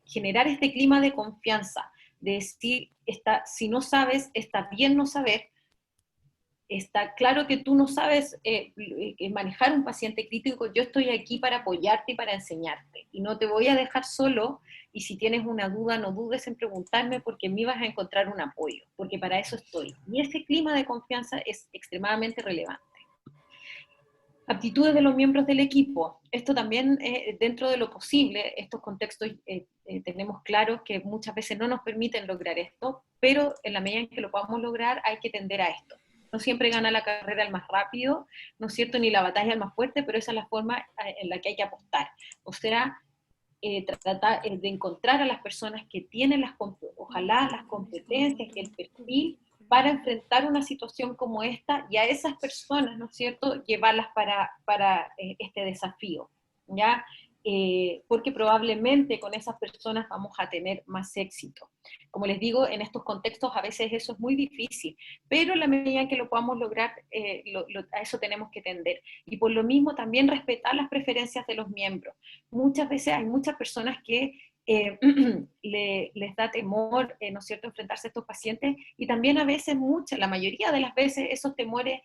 generar este clima de confianza, de decir, si no sabes, está bien no saber. Está claro que tú no sabes manejar un paciente crítico, yo estoy aquí para apoyarte y para enseñarte, y no te voy a dejar solo, y si tienes una duda, no dudes en preguntarme, porque en mí vas a encontrar un apoyo, porque para eso estoy. Y ese clima de confianza es extremadamente relevante. Aptitudes de los miembros del equipo. Esto también, dentro de lo posible, estos contextos tenemos claros que muchas veces no nos permiten lograr esto, pero en la medida en que lo podamos lograr hay que tender a esto. No siempre gana la carrera el más rápido, ¿no es cierto?, ni la batalla el más fuerte, pero esa es la forma en la que hay que apostar. O sea, tratar de encontrar a las personas que tienen ojalá las competencias y el perfil para enfrentar una situación como esta, y a esas personas, ¿no es cierto?, llevarlas para este desafío, ¿ya? Porque probablemente con esas personas vamos a tener más éxito. Como les digo, en estos contextos a veces eso es muy difícil, pero en la medida en que lo podamos lograr, a eso tenemos que tender. Y por lo mismo también respetar las preferencias de los miembros. Muchas veces hay muchas personas que les da temor, ¿no es cierto?, enfrentarse a estos pacientes, y también a veces, la mayoría de las veces, esos temores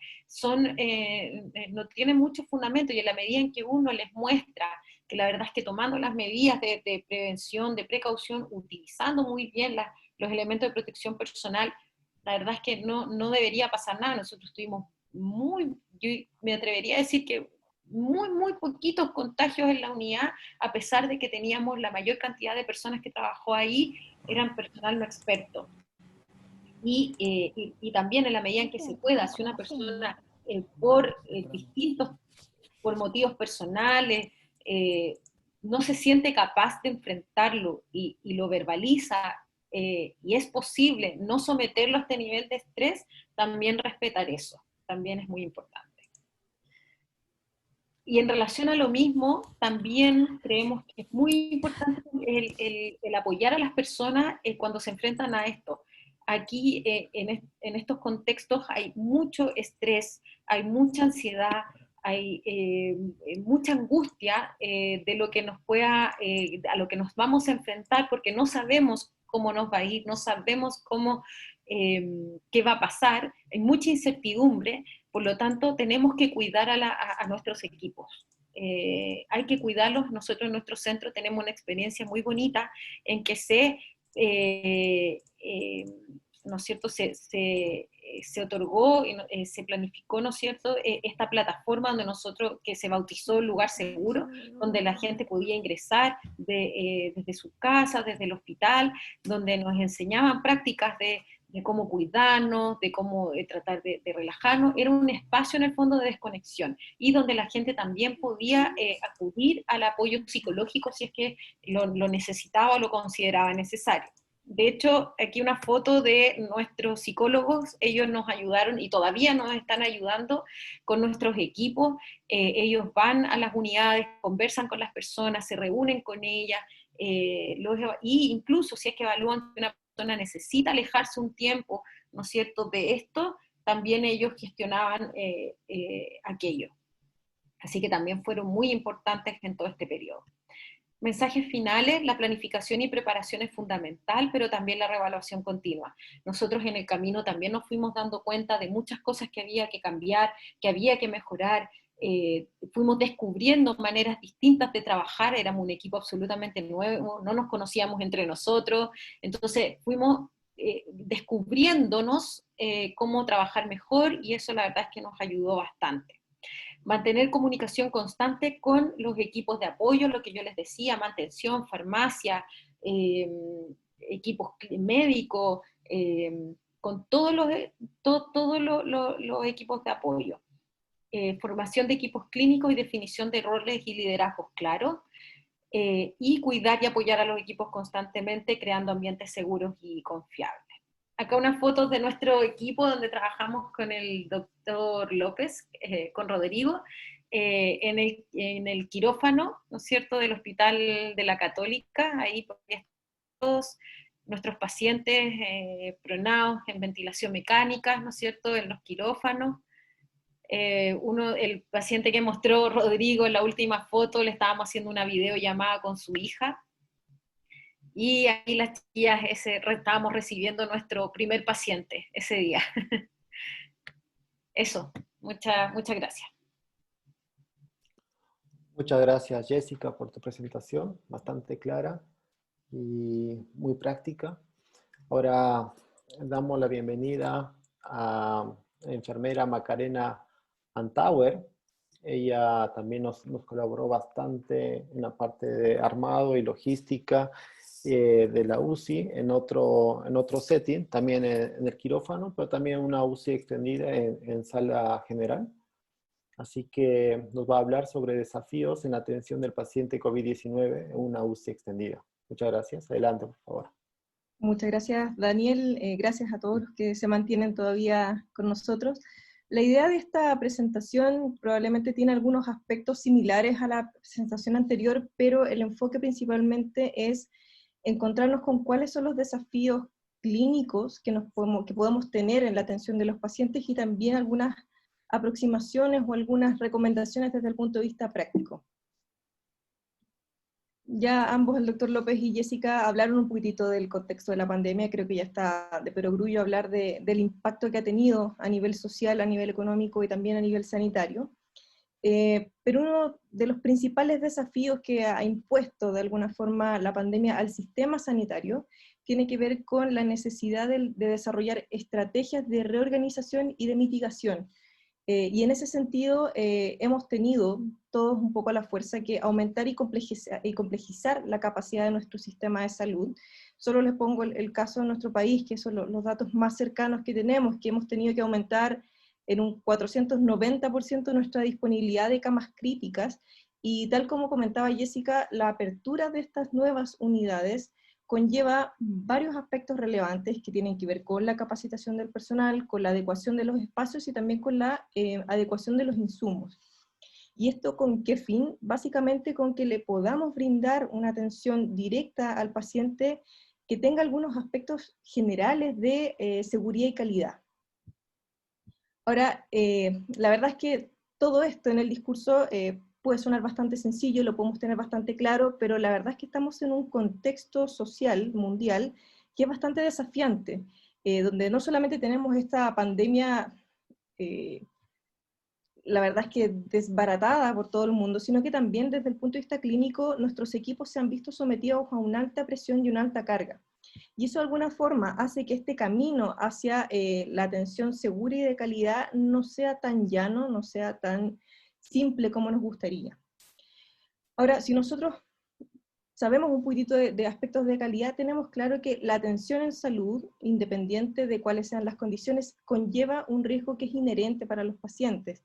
no tienen mucho fundamento, y en la medida en que uno les muestra que la verdad es que tomando las medidas de prevención, de precaución, utilizando muy bien los elementos de protección personal, la verdad es que no debería pasar nada. Nosotros tuvimos yo me atrevería a decir que muy poquitos contagios en la unidad, a pesar de que teníamos la mayor cantidad de personas que trabajó ahí, eran personal no experto. Y también en la medida en que se pueda, si una persona por motivos personales, no se siente capaz de enfrentarlo y lo verbaliza, y es posible no someterlo a este nivel de estrés, también respetar eso, también es muy importante. Y en relación a lo mismo, también creemos que es muy importante el apoyar a las personas cuando se enfrentan a esto. Aquí, en estos contextos, hay mucho estrés, hay mucha ansiedad, hay mucha angustia de lo que a lo que nos vamos a enfrentar, porque no sabemos cómo nos va a ir, no sabemos qué va a pasar, hay mucha incertidumbre. Por lo tanto, tenemos que cuidar a nuestros equipos. Hay que cuidarlos. Nosotros en nuestro centro tenemos una experiencia muy bonita en que ¿no es cierto?, se otorgó, se planificó, ¿no es cierto?, esta plataforma que se bautizó Lugar Seguro, donde la gente podía ingresar desde su casa, desde el hospital, donde nos enseñaban prácticas de cómo cuidarnos, de cómo tratar de relajarnos. Era un espacio en el fondo de desconexión, y donde la gente también podía acudir al apoyo psicológico si es que lo necesitaba o lo consideraba necesario. De hecho, aquí una foto de nuestros psicólogos. Ellos nos ayudaron y todavía nos están ayudando con nuestros equipos. Ellos van a las unidades, conversan con las personas, se reúnen con ellas, y incluso si es que evalúan que una persona necesita alejarse un tiempo, ¿no es cierto?, de esto, también ellos gestionaban aquello. Así que también fueron muy importantes en todo este periodo. Mensajes finales: la planificación y preparación es fundamental, pero también la reevaluación continua. Nosotros en el camino también nos fuimos dando cuenta de muchas cosas que había que cambiar, que había que mejorar. Fuimos descubriendo maneras distintas de trabajar. Éramos un equipo absolutamente nuevo, no nos conocíamos entre nosotros, entonces fuimos descubriéndonos cómo trabajar mejor, y eso la verdad es que nos ayudó bastante. Mantener comunicación constante con los equipos de apoyo, lo que yo les decía: mantención, farmacia, equipos médicos, con todos los equipos de apoyo. Formación de equipos clínicos y definición de roles y liderazgos claros, y cuidar y apoyar a los equipos constantemente, creando ambientes seguros y confiables. Acá unas fotos de nuestro equipo donde trabajamos con el doctor López, con Rodrigo, en el quirófano, ¿no es cierto?, del Hospital de la Católica. Ahí todos nuestros pacientes pronados en ventilación mecánica, ¿no es cierto?, en los quirófanos. El paciente que mostró Rodrigo en la última foto, le estábamos haciendo una videollamada con su hija, y ahí las chicas estábamos recibiendo nuestro primer paciente ese día. Eso, muchas gracias. Muchas gracias, Jessica, por tu presentación, bastante clara y muy práctica. Ahora damos la bienvenida a la enfermera Macarena Antauer. Ella también nos colaboró bastante en la parte de armado y logística, de la UCI en otro setting, también en el quirófano, pero también una UCI extendida en sala general. Así que nos va a hablar sobre desafíos en la atención del paciente COVID-19 en una UCI extendida. Muchas gracias. Adelante, por favor. Muchas gracias, Daniel. Gracias a todos los que se mantienen todavía con nosotros. La idea de esta presentación probablemente tiene algunos aspectos similares a la presentación anterior, pero el enfoque principalmente es encontrarnos con cuáles son los desafíos clínicos que podemos tener en la atención de los pacientes y también algunas aproximaciones o algunas recomendaciones desde el punto de vista práctico. Ya ambos, el doctor López y Jessica, hablaron un poquitito del contexto de la pandemia. Creo que ya está de perogrullo hablar del impacto que ha tenido a nivel social, a nivel económico y también a nivel sanitario. Pero uno de los principales desafíos que ha impuesto de alguna forma la pandemia al sistema sanitario tiene que ver con la necesidad de desarrollar estrategias de reorganización y de mitigación. Y en ese sentido hemos tenido todos un poco a la fuerza que aumentar y complejizar la capacidad de nuestro sistema de salud. Solo les pongo el caso de nuestro país, que son los datos más cercanos que tenemos, que hemos tenido que aumentar en un 490% nuestra disponibilidad de camas críticas, y tal como comentaba Jessica, la apertura de estas nuevas unidades conlleva varios aspectos relevantes que tienen que ver con la capacitación del personal, con la adecuación de los espacios y también con la adecuación de los insumos. ¿Y esto con qué fin? Básicamente con que le podamos brindar una atención directa al paciente que tenga algunos aspectos generales de seguridad y calidad. Ahora, la verdad es que todo esto en el discurso puede sonar bastante sencillo, lo podemos tener bastante claro, pero la verdad es que estamos en un contexto social, mundial, que es bastante desafiante, donde no solamente tenemos esta pandemia, la verdad es que desbaratada por todo el mundo, sino que también desde el punto de vista clínico, nuestros equipos se han visto sometidos a una alta presión y una alta carga. Y eso de alguna forma hace que este camino hacia la atención segura y de calidad no sea tan llano, no sea tan simple como nos gustaría. Ahora, si nosotros sabemos un poquitito de aspectos de calidad, tenemos claro que la atención en salud, independiente de cuáles sean las condiciones, conlleva un riesgo que es inherente para los pacientes.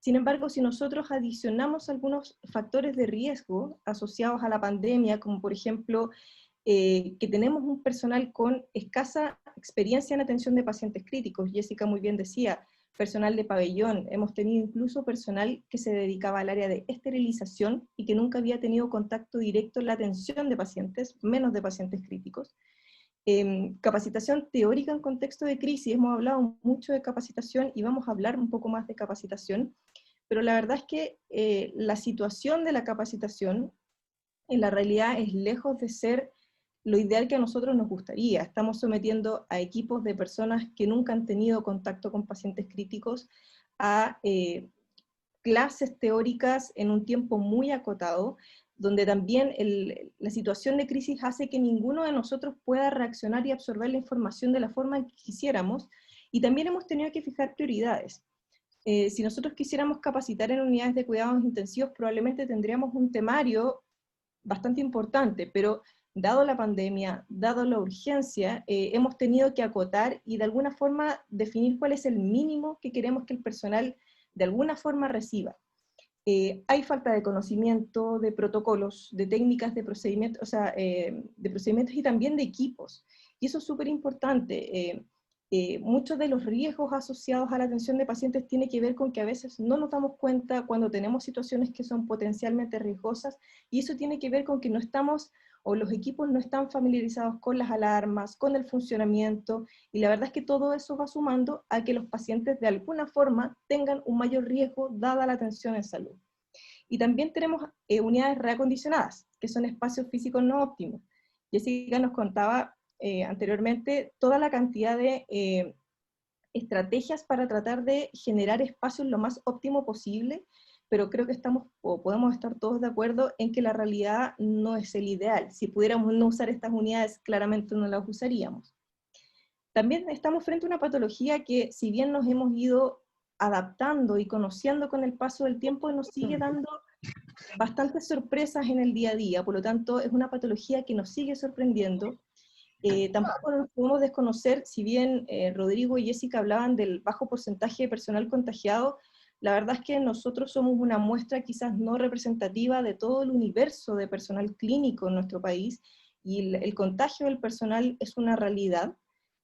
Sin embargo, si nosotros adicionamos algunos factores de riesgo asociados a la pandemia, como por ejemplo, que tenemos un personal con escasa experiencia en atención de pacientes críticos, Jessica muy bien decía, personal de pabellón, hemos tenido incluso personal que se dedicaba al área de esterilización y que nunca había tenido contacto directo en la atención de pacientes, menos de pacientes críticos. Capacitación teórica en contexto de crisis, hemos hablado mucho de capacitación y vamos a hablar un poco más de capacitación, pero la verdad es que la situación de la capacitación en la realidad es lejos de ser lo ideal que a nosotros nos gustaría. Estamos sometiendo a equipos de personas que nunca han tenido contacto con pacientes críticos a clases teóricas en un tiempo muy acotado, donde también la situación de crisis hace que ninguno de nosotros pueda reaccionar y absorber la información de la forma que quisiéramos, y también hemos tenido que fijar prioridades. Si nosotros quisiéramos capacitar en unidades de cuidados intensivos, probablemente tendríamos un temario bastante importante, pero dado la pandemia, dado la urgencia, hemos tenido que acotar y de alguna forma definir cuál es el mínimo que queremos que el personal de alguna forma reciba. Hay falta de conocimiento, de protocolos, de técnicas, de procedimientos, o sea, de procedimientos y también de equipos. Y eso es súper importante. Muchos de los riesgos asociados a la atención de pacientes tiene que ver con que a veces no nos damos cuenta cuando tenemos situaciones que son potencialmente riesgosas, y eso tiene que ver con que no estamos, o los equipos no están familiarizados con las alarmas, con el funcionamiento, y la verdad es que todo eso va sumando a que los pacientes de alguna forma tengan un mayor riesgo dada la atención en salud. Y también tenemos unidades reacondicionadas, que son espacios físicos no óptimos. Jessica nos contaba anteriormente toda la cantidad de estrategias para tratar de generar espacios lo más óptimo posible, pero creo que estamos, o podemos estar todos de acuerdo en que la realidad no es el ideal. Si pudiéramos no usar estas unidades, claramente no las usaríamos. También estamos frente a una patología que, si bien nos hemos ido adaptando y conociendo con el paso del tiempo, nos sigue dando bastantes sorpresas en el día a día, por lo tanto es una patología que nos sigue sorprendiendo. Tampoco nos podemos desconocer, si bien Rodrigo y Jessica hablaban del bajo porcentaje de personal contagiado, la verdad es que nosotros somos una muestra quizás no representativa de todo el universo de personal clínico en nuestro país, y el contagio del personal es una realidad,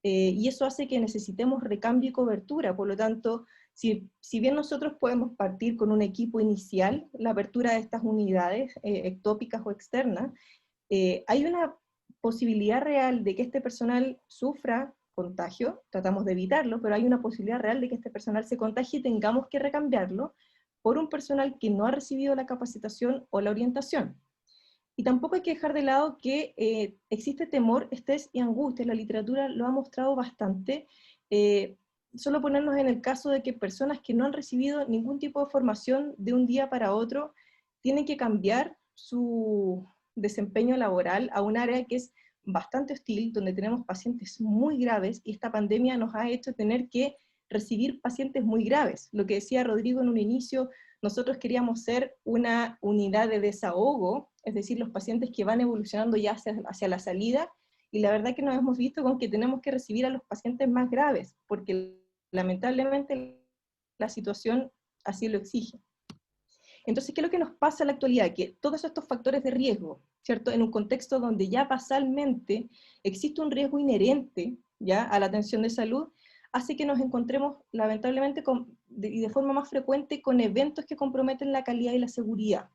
y eso hace que necesitemos recambio y cobertura. Por lo tanto, si bien nosotros podemos partir con un equipo inicial, la apertura de estas unidades ectópicas o externas, hay una posibilidad real de que este personal sufra contagio, tratamos de evitarlo, pero hay una posibilidad real de que este personal se contagie y tengamos que recambiarlo por un personal que no ha recibido la capacitación o la orientación. Y tampoco hay que dejar de lado que existe temor, estrés y angustia. La literatura lo ha mostrado bastante. Solo ponernos en el caso de que personas que no han recibido ningún tipo de formación de un día para otro tienen que cambiar su desempeño laboral a un área que es bastante hostil, donde tenemos pacientes muy graves, y esta pandemia nos ha hecho tener que recibir pacientes muy graves. Lo que decía Rodrigo en un inicio, nosotros queríamos ser una unidad de desahogo, es decir, los pacientes que van evolucionando ya hacia la salida, y la verdad que nos hemos visto con que tenemos que recibir a los pacientes más graves, porque lamentablemente la situación así lo exige. Entonces, ¿qué es lo que nos pasa en la actualidad? Que todos estos factores de riesgo, ¿cierto? En un contexto donde ya basalmente existe un riesgo inherente, ¿ya?, a la atención de salud, hace que nos encontremos lamentablemente y de forma más frecuente con eventos que comprometen la calidad y la seguridad.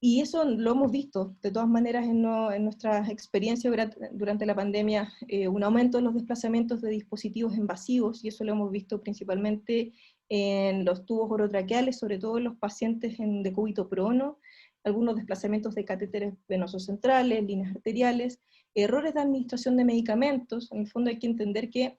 Y eso lo hemos visto, de todas maneras, en nuestras experiencias durante la pandemia, un aumento en los desplazamientos de dispositivos invasivos, y eso lo hemos visto principalmente en los tubos orotraqueales, sobre todo en los pacientes en decúbito prono, algunos desplazamientos de catéteres venosos centrales, líneas arteriales, errores de administración de medicamentos. En el fondo hay que entender que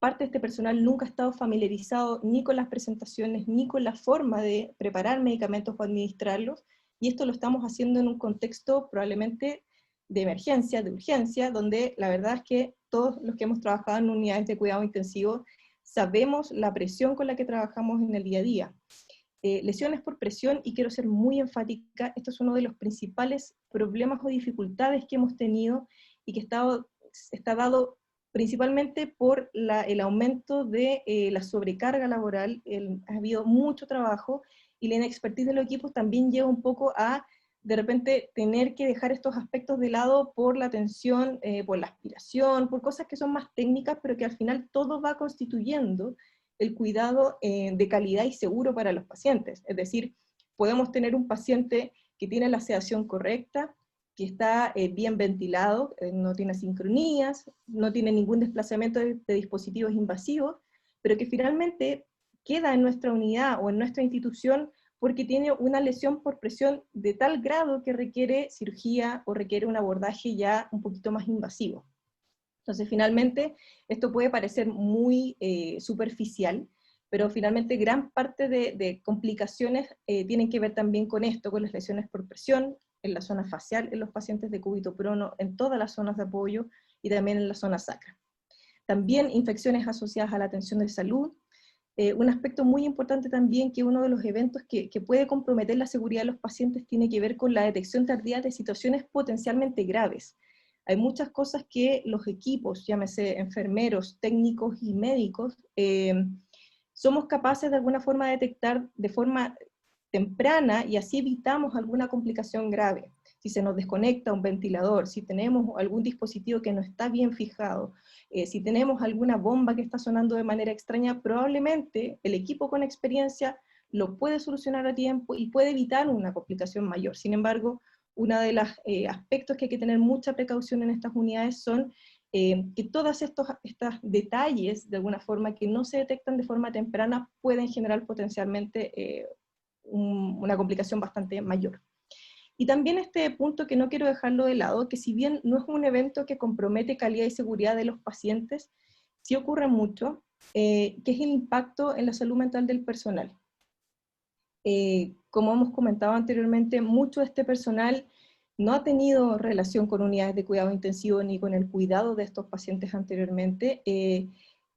parte de este personal nunca ha estado familiarizado ni con las presentaciones, ni con la forma de preparar medicamentos o administrarlos, y esto lo estamos haciendo en un contexto probablemente de emergencia, de urgencia, donde la verdad es que todos los que hemos trabajado en unidades de cuidado intensivo sabemos la presión con la que trabajamos en el día a día. Lesiones por presión, y quiero ser muy enfática, esto es uno de los principales problemas o dificultades que hemos tenido, y que está dado principalmente por el aumento de la sobrecarga laboral. Ha habido mucho trabajo, y la inexpertise de los equipos también lleva un poco a, de repente, tener que dejar estos aspectos de lado por la atención, por la aspiración, por cosas que son más técnicas, pero que al final todo va constituyendo el cuidado de calidad y seguro para los pacientes. Es decir, podemos tener un paciente que tiene la sedación correcta, que está bien ventilado, no tiene sincronías, no tiene ningún desplazamiento de dispositivos invasivos, pero que finalmente queda en nuestra unidad o en nuestra institución porque tiene una lesión por presión de tal grado que requiere cirugía o requiere un abordaje ya un poquito más invasivo. Entonces, finalmente, esto puede parecer muy superficial, pero finalmente gran parte de complicaciones tienen que ver también con esto, con las lesiones por presión, en la zona facial, en los pacientes de cúbito prono, en todas las zonas de apoyo, y también en la zona sacra. También infecciones asociadas a la atención de salud. Un aspecto muy importante también, que uno de los eventos que puede comprometer la seguridad de los pacientes tiene que ver con la detección tardía de situaciones potencialmente graves. Hay muchas cosas que los equipos, llámese enfermeros, técnicos y médicos, somos capaces de alguna forma de detectar de forma temprana, y así evitamos alguna complicación grave. Si se nos desconecta un ventilador, si tenemos algún dispositivo que no está bien fijado, si tenemos alguna bomba que está sonando de manera extraña, probablemente el equipo con experiencia lo puede solucionar a tiempo y puede evitar una complicación mayor. Sin embargo, uno de los aspectos que hay que tener mucha precaución en estas unidades son que todos estos detalles, de alguna forma, que no se detectan de forma temprana, pueden generar potencialmente una complicación bastante mayor. Y también este punto que no quiero dejarlo de lado, que si bien no es un evento que compromete calidad y seguridad de los pacientes, sí ocurre mucho, que es el impacto en la salud mental del personal. Como hemos comentado anteriormente, mucho de este personal no ha tenido relación con unidades de cuidado intensivo ni con el cuidado de estos pacientes anteriormente,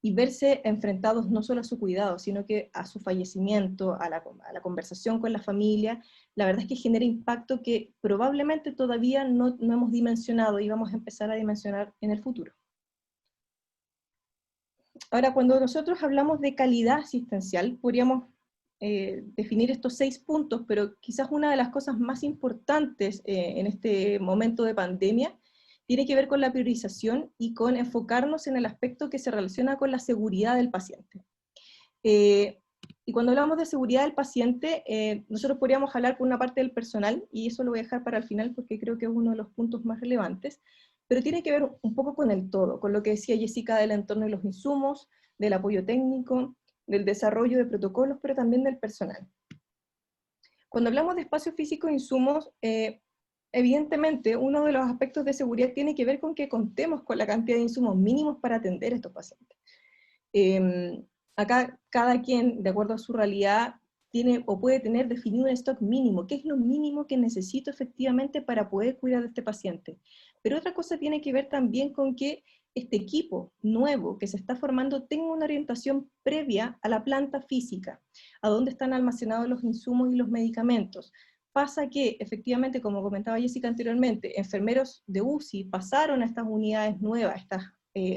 y y verse enfrentados no solo a su cuidado, sino que a su fallecimiento, a la conversación con la familia, la verdad es que genera impacto que probablemente todavía no hemos dimensionado y vamos a empezar a dimensionar en el futuro. Ahora, cuando nosotros hablamos de calidad asistencial, podríamos definir estos 6 puntos, pero quizás una de las cosas más importantes en este momento de pandemia tiene que ver con la priorización y con enfocarnos en el aspecto que se relaciona con la seguridad del paciente. Y cuando hablamos de seguridad del paciente, nosotros podríamos hablar por una parte del personal, y eso lo voy a dejar para el final porque creo que es uno de los puntos más relevantes, pero tiene que ver un poco con el todo, con lo que decía Jessica del entorno de los insumos, del apoyo técnico, del desarrollo de protocolos, pero también del personal. Cuando hablamos de espacio físico e insumos, evidentemente uno de los aspectos de seguridad tiene que ver con que contemos con la cantidad de insumos mínimos para atender a estos pacientes. Acá cada quien, de acuerdo a su realidad, tiene o puede tener definido un stock mínimo, qué es lo mínimo que necesito efectivamente para poder cuidar de este paciente. Pero otra cosa tiene que ver también con que este equipo nuevo que se está formando tenga una orientación previa a la planta física, a dónde están almacenados los insumos y los medicamentos. Pasa que, efectivamente, como comentaba Jessica anteriormente, enfermeros de UCI pasaron a estas unidades nuevas, estas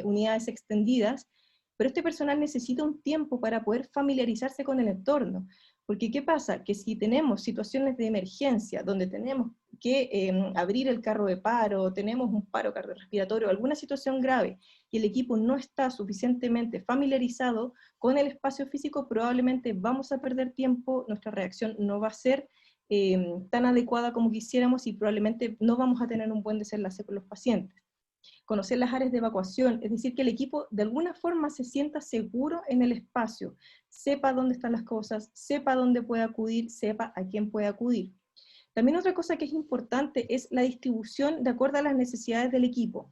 unidades extendidas, pero este personal necesita un tiempo para poder familiarizarse con el entorno. Porque ¿qué pasa? Que si tenemos situaciones de emergencia, donde tenemos que abrir el carro de paro, tenemos un paro cardiorrespiratorio, alguna situación grave, y el equipo no está suficientemente familiarizado con el espacio físico, probablemente vamos a perder tiempo, nuestra reacción no va a ser tan adecuada como quisiéramos, y probablemente no vamos a tener un buen desenlace con los pacientes. Conocer las áreas de evacuación, es decir, que el equipo de alguna forma se sienta seguro en el espacio, sepa dónde están las cosas, sepa dónde puede acudir, sepa a quién puede acudir. También otra cosa que es importante es la distribución de acuerdo a las necesidades del equipo.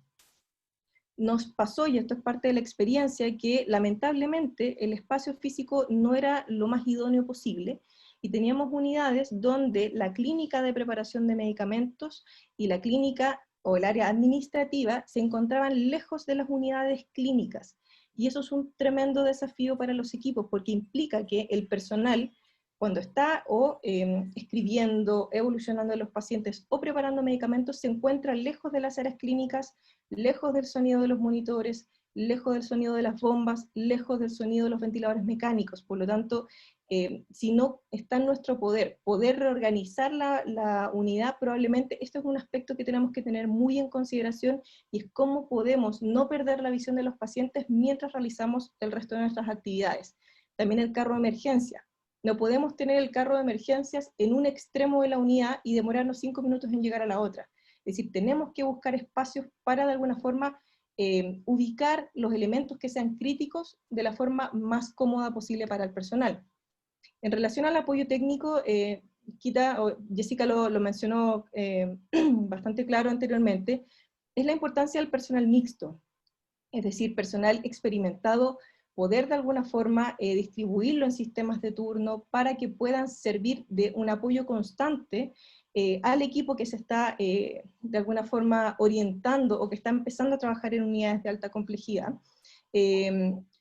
Nos pasó, y esto es parte de la experiencia, que lamentablemente el espacio físico no era lo más idóneo posible, y teníamos unidades donde la clínica de preparación de medicamentos y la clínica o el área administrativa se encontraban lejos de las unidades clínicas. Y eso es un tremendo desafío para los equipos, porque implica que el personal, cuando está escribiendo, evolucionando a los pacientes o preparando medicamentos, se encuentra lejos de las áreas clínicas, lejos del sonido de los monitores, lejos del sonido de las bombas, lejos del sonido de los ventiladores mecánicos. Por lo tanto, si no está en nuestro poder reorganizar la unidad, probablemente esto es un aspecto que tenemos que tener muy en consideración, y es cómo podemos no perder la visión de los pacientes mientras realizamos el resto de nuestras actividades. También el carro de emergencia. No podemos tener el carro de emergencias en un extremo de la unidad y demorarnos 5 minutos en llegar a la otra. Es decir, tenemos que buscar espacios para de alguna forma ubicar los elementos que sean críticos de la forma más cómoda posible para el personal. En relación al apoyo técnico, Jessica lo mencionó bastante claro anteriormente, es la importancia del personal mixto, es decir, personal experimentado, poder de alguna forma distribuirlo en sistemas de turno para que puedan servir de un apoyo constante al equipo que se está de alguna forma orientando o que está empezando a trabajar en unidades de alta complejidad.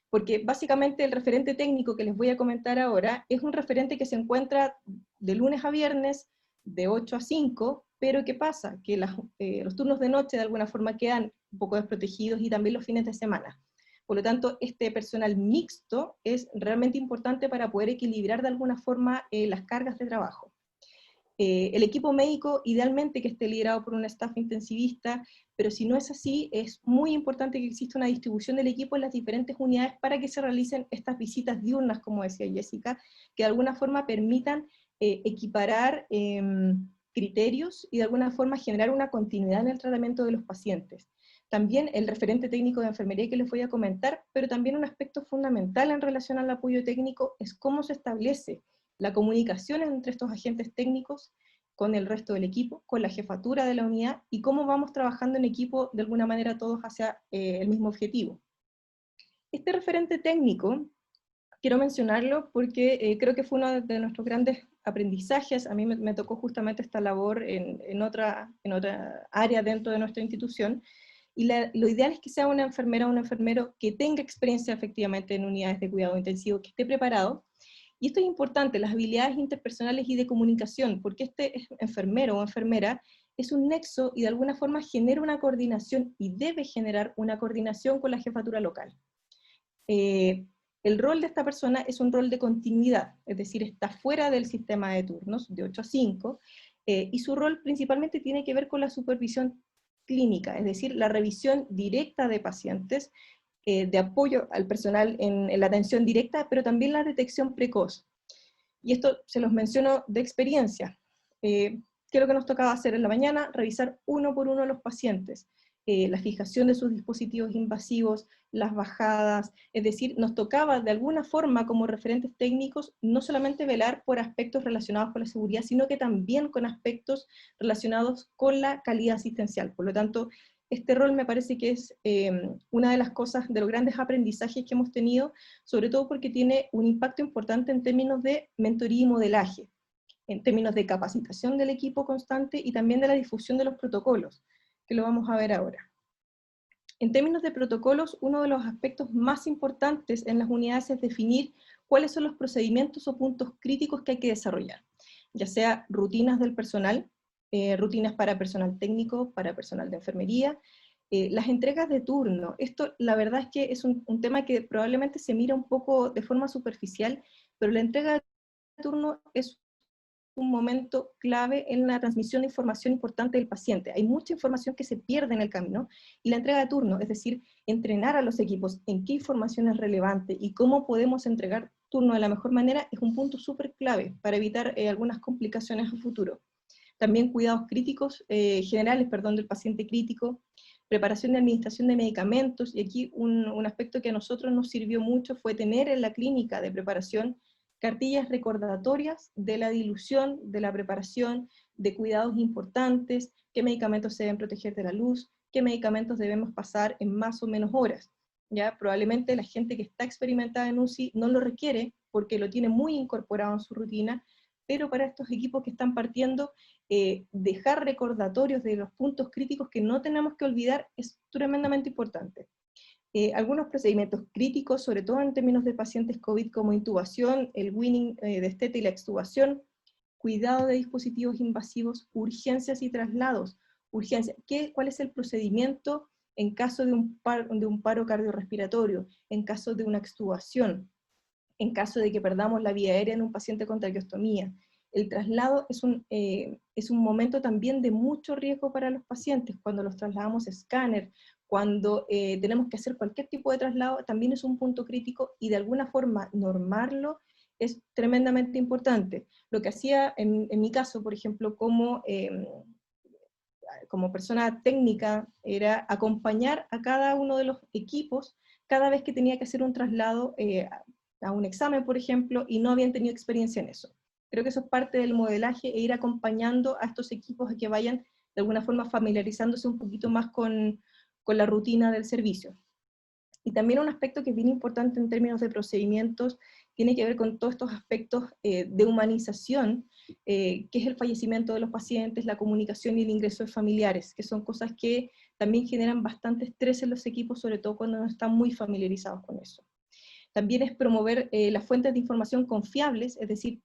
Porque básicamente el referente técnico que les voy a comentar ahora es un referente que se encuentra de lunes a viernes, de 8 a 5, pero ¿qué pasa? Que los turnos de noche de alguna forma quedan un poco desprotegidos, y también los fines de semana. Por lo tanto, este personal mixto es realmente importante para poder equilibrar de alguna forma las cargas de trabajo. El equipo médico, idealmente que esté liderado por un staff intensivista, pero si no es así, es muy importante que exista una distribución del equipo en las diferentes unidades para que se realicen estas visitas diurnas, como decía Jessica, que de alguna forma permitan equiparar criterios y de alguna forma generar una continuidad en el tratamiento de los pacientes. También el referente técnico de enfermería que les voy a comentar, pero también un aspecto fundamental en relación al apoyo técnico es cómo se establece la comunicación entre estos agentes técnicos con el resto del equipo, con la jefatura de la unidad, y cómo vamos trabajando en equipo de alguna manera todos hacia el mismo objetivo. Este referente técnico, quiero mencionarlo porque creo que fue uno de nuestros grandes aprendizajes. A mí me tocó justamente esta labor en otra área dentro de nuestra institución, Y lo ideal es que sea una enfermera o un enfermero que tenga experiencia efectivamente en unidades de cuidado intensivo, que esté preparado. Y esto es importante, las habilidades interpersonales y de comunicación, porque este enfermero o enfermera es un nexo y de alguna forma genera una coordinación y debe generar una coordinación con la jefatura local. El rol de esta persona es un rol de continuidad, es decir, está fuera del sistema de turnos, de 8 a 5, y su rol principalmente tiene que ver con la supervisión clínica, es decir, la revisión directa de pacientes, de apoyo al personal en la atención directa, pero también la detección precoz. Y esto se los menciono de experiencia. ¿Qué es lo que nos tocaba hacer en la mañana? Revisar uno por uno los pacientes, la fijación de sus dispositivos invasivos, las bajadas, es decir, nos tocaba de alguna forma como referentes técnicos no solamente velar por aspectos relacionados con la seguridad, sino que también con aspectos relacionados con la calidad asistencial. Por lo tanto, este rol me parece que es una de las cosas, de los grandes aprendizajes que hemos tenido, sobre todo porque tiene un impacto importante en términos de mentoría y modelaje, en términos de capacitación del equipo constante y también de la difusión de los protocolos, que lo vamos a ver ahora. En términos de protocolos, uno de los aspectos más importantes en las unidades es definir cuáles son los procedimientos o puntos críticos que hay que desarrollar, ya sea rutinas del personal, rutinas para personal técnico, para personal de enfermería, las entregas de turno. Esto la verdad es que es un tema que probablemente se mira un poco de forma superficial, pero la entrega de turno es un momento clave en la transmisión de información importante del paciente. Hay mucha información que se pierde en el camino, y la entrega de turno, es decir, entrenar a los equipos en qué información es relevante y cómo podemos entregar turno de la mejor manera, es un punto súper clave para evitar algunas complicaciones a futuro. También cuidados críticos, generales, perdón, del paciente crítico, preparación de administración de medicamentos, y aquí un aspecto que a nosotros nos sirvió mucho fue tener en la clínica de preparación cartillas recordatorias de la dilución, de la preparación, de cuidados importantes, qué medicamentos se deben proteger de la luz, qué medicamentos debemos pasar en más o menos horas. ¿Ya? Probablemente la gente que está experimentada en UCI no lo requiere porque lo tiene muy incorporado en su rutina, pero para estos equipos que están partiendo, dejar recordatorios de los puntos críticos que no tenemos que olvidar es tremendamente importante. Algunos procedimientos críticos, sobre todo en términos de pacientes COVID, como intubación, el weaning de esteta y la extubación, cuidado de dispositivos invasivos, urgencias y traslados. Urgencia, ¿cuál es el procedimiento en caso de un paro cardiorrespiratorio, en caso de una extubación, en caso de que perdamos la vía aérea en un paciente con traqueostomía? El traslado es un momento también de mucho riesgo para los pacientes, cuando los trasladamos a escáner, cuando tenemos que hacer cualquier tipo de traslado, también es un punto crítico, y de alguna forma normarlo es tremendamente importante. Lo que hacía en mi caso, por ejemplo, como persona técnica, era acompañar a cada uno de los equipos cada vez que tenía que hacer un traslado a un examen, por ejemplo, y no habían tenido experiencia en eso. Creo que eso es parte del modelaje, e ir acompañando a estos equipos a que vayan de alguna forma familiarizándose un poquito más con la rutina del servicio. Y también un aspecto que es bien importante en términos de procedimientos, tiene que ver con todos estos aspectos de humanización, que es el fallecimiento de los pacientes, la comunicación y el ingreso de familiares, que son cosas que también generan bastante estrés en los equipos, sobre todo cuando no están muy familiarizados con eso. También es promover las fuentes de información confiables, es decir,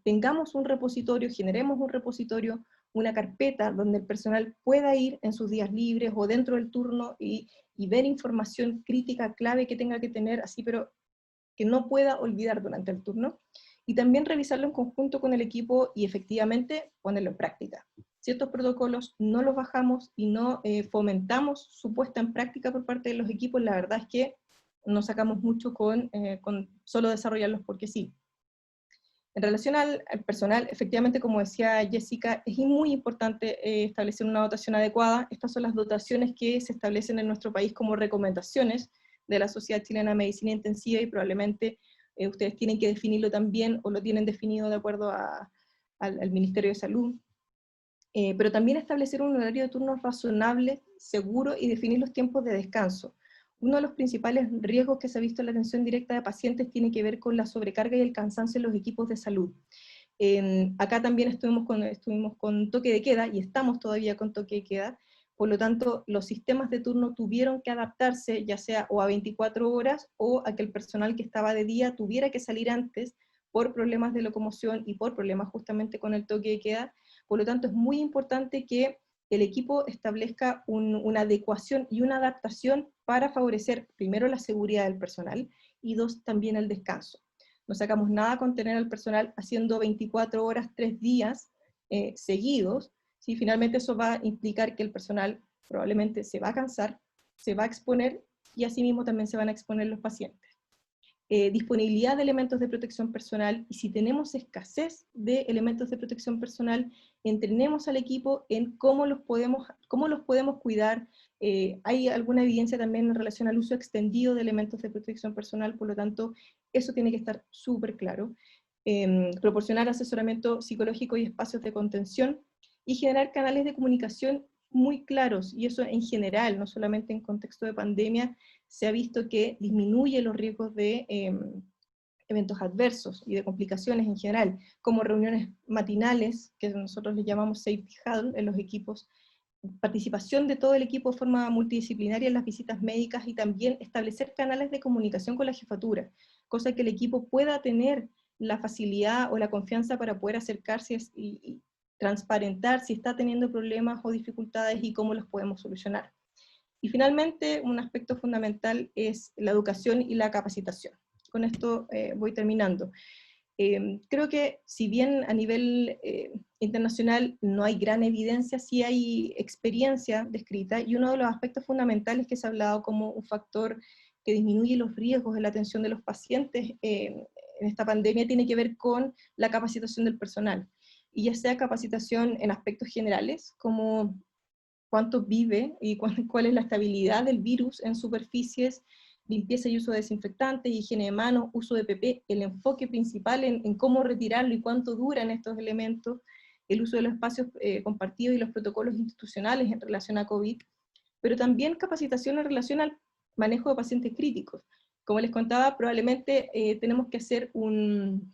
tengamos un repositorio, generemos un repositorio, una carpeta donde el personal pueda ir en sus días libres o dentro del turno y ver información crítica, clave que tenga que tener, así, pero que no pueda olvidar durante el turno, y también revisarlo en conjunto con el equipo y efectivamente ponerlo en práctica. Ciertos protocolos no los bajamos y no fomentamos su puesta en práctica por parte de los equipos, la verdad es que no sacamos mucho con solo desarrollarlos porque sí. En relación al personal, efectivamente, como decía Jessica, es muy importante establecer una dotación adecuada. Estas son las dotaciones que se establecen en nuestro país como recomendaciones de la Sociedad Chilena de Medicina Intensiva, y probablemente ustedes tienen que definirlo también, o lo tienen definido de acuerdo al Ministerio de Salud. Pero también establecer un horario de turnos razonable, seguro, y definir los tiempos de descanso. Uno de los principales riesgos que se ha visto en la atención directa de pacientes tiene que ver con la sobrecarga y el cansancio en los equipos de salud. Acá también estuvimos con toque de queda, y estamos todavía con toque de queda, Por lo tanto, los sistemas de turno tuvieron que adaptarse, ya sea o a 24 horas, o a que el personal que estaba de día tuviera que salir antes por problemas de locomoción y por problemas justamente con el toque de queda. Por lo tanto, es muy importante que el equipo establezca una adecuación y una adaptación para favorecer, primero, la seguridad del personal, y dos, también el descanso. No sacamos nada con tener al personal haciendo 24 horas, 3 días seguidos, si finalmente eso va a implicar que el personal probablemente se va a cansar, se va a exponer, y asimismo también se van a exponer los pacientes. Disponibilidad de elementos de protección personal, y si tenemos escasez de elementos de protección personal, entrenemos al equipo en cómo los podemos cuidar. Hay alguna evidencia también en relación al uso extendido de elementos de protección personal, por lo tanto, eso tiene que estar súper claro. Proporcionar asesoramiento psicológico y espacios de contención, y generar canales de comunicación muy claros, y eso en general, no solamente en contexto de pandemia, se ha visto que disminuye los riesgos de eventos adversos y de complicaciones en general, como reuniones matinales, que nosotros les llamamos safety huddle en los equipos, participación de todo el equipo de forma multidisciplinaria en las visitas médicas, y también establecer canales de comunicación con la jefatura, cosa que el equipo pueda tener la facilidad o la confianza para poder acercarse y transparentar si está teniendo problemas o dificultades y cómo los podemos solucionar. Y finalmente, un aspecto fundamental es la educación y la capacitación. Con esto voy terminando. Creo que si bien a nivel internacional no hay gran evidencia, sí hay experiencia descrita, y uno de los aspectos fundamentales que se ha hablado como un factor que disminuye los riesgos en la atención de los pacientes en esta pandemia tiene que ver con la capacitación del personal, y ya sea capacitación en aspectos generales, como cuánto vive y cuál es la estabilidad del virus en superficies, limpieza y uso de desinfectantes, higiene de manos, uso de PP, el enfoque principal en cómo retirarlo y cuánto duran estos elementos, el uso de los espacios compartidos y los protocolos institucionales en relación a COVID, pero también capacitación en relación al manejo de pacientes críticos. Como les contaba, probablemente tenemos que hacer un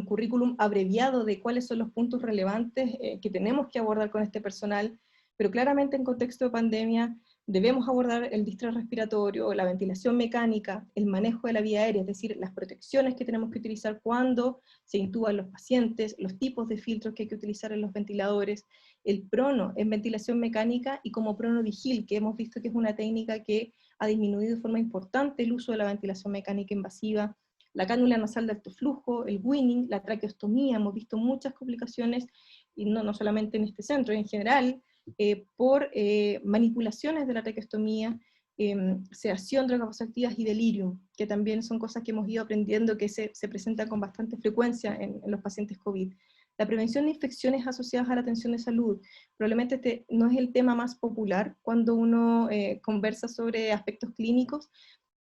currículum abreviado de cuáles son los puntos relevantes que tenemos que abordar con este personal, pero claramente en contexto de pandemia debemos abordar el distrés respiratorio, la ventilación mecánica, el manejo de la vía aérea, es decir, las protecciones que tenemos que utilizar cuando se intuban los pacientes, los tipos de filtros que hay que utilizar en los ventiladores, el prono en ventilación mecánica y como prono vigil, que hemos visto que es una técnica que ha disminuido de forma importante el uso de la ventilación mecánica invasiva, la cánula nasal de alto flujo, el weaning, la traqueostomía. Hemos visto muchas complicaciones, y no solamente en este centro, en general, por manipulaciones de la traqueostomía, sedación, drogas vasoactivas y delirium, que también son cosas que hemos ido aprendiendo que se presentan con bastante frecuencia en los pacientes COVID. La prevención de infecciones asociadas a la atención de salud, probablemente este no es el tema más popular cuando uno conversa sobre aspectos clínicos,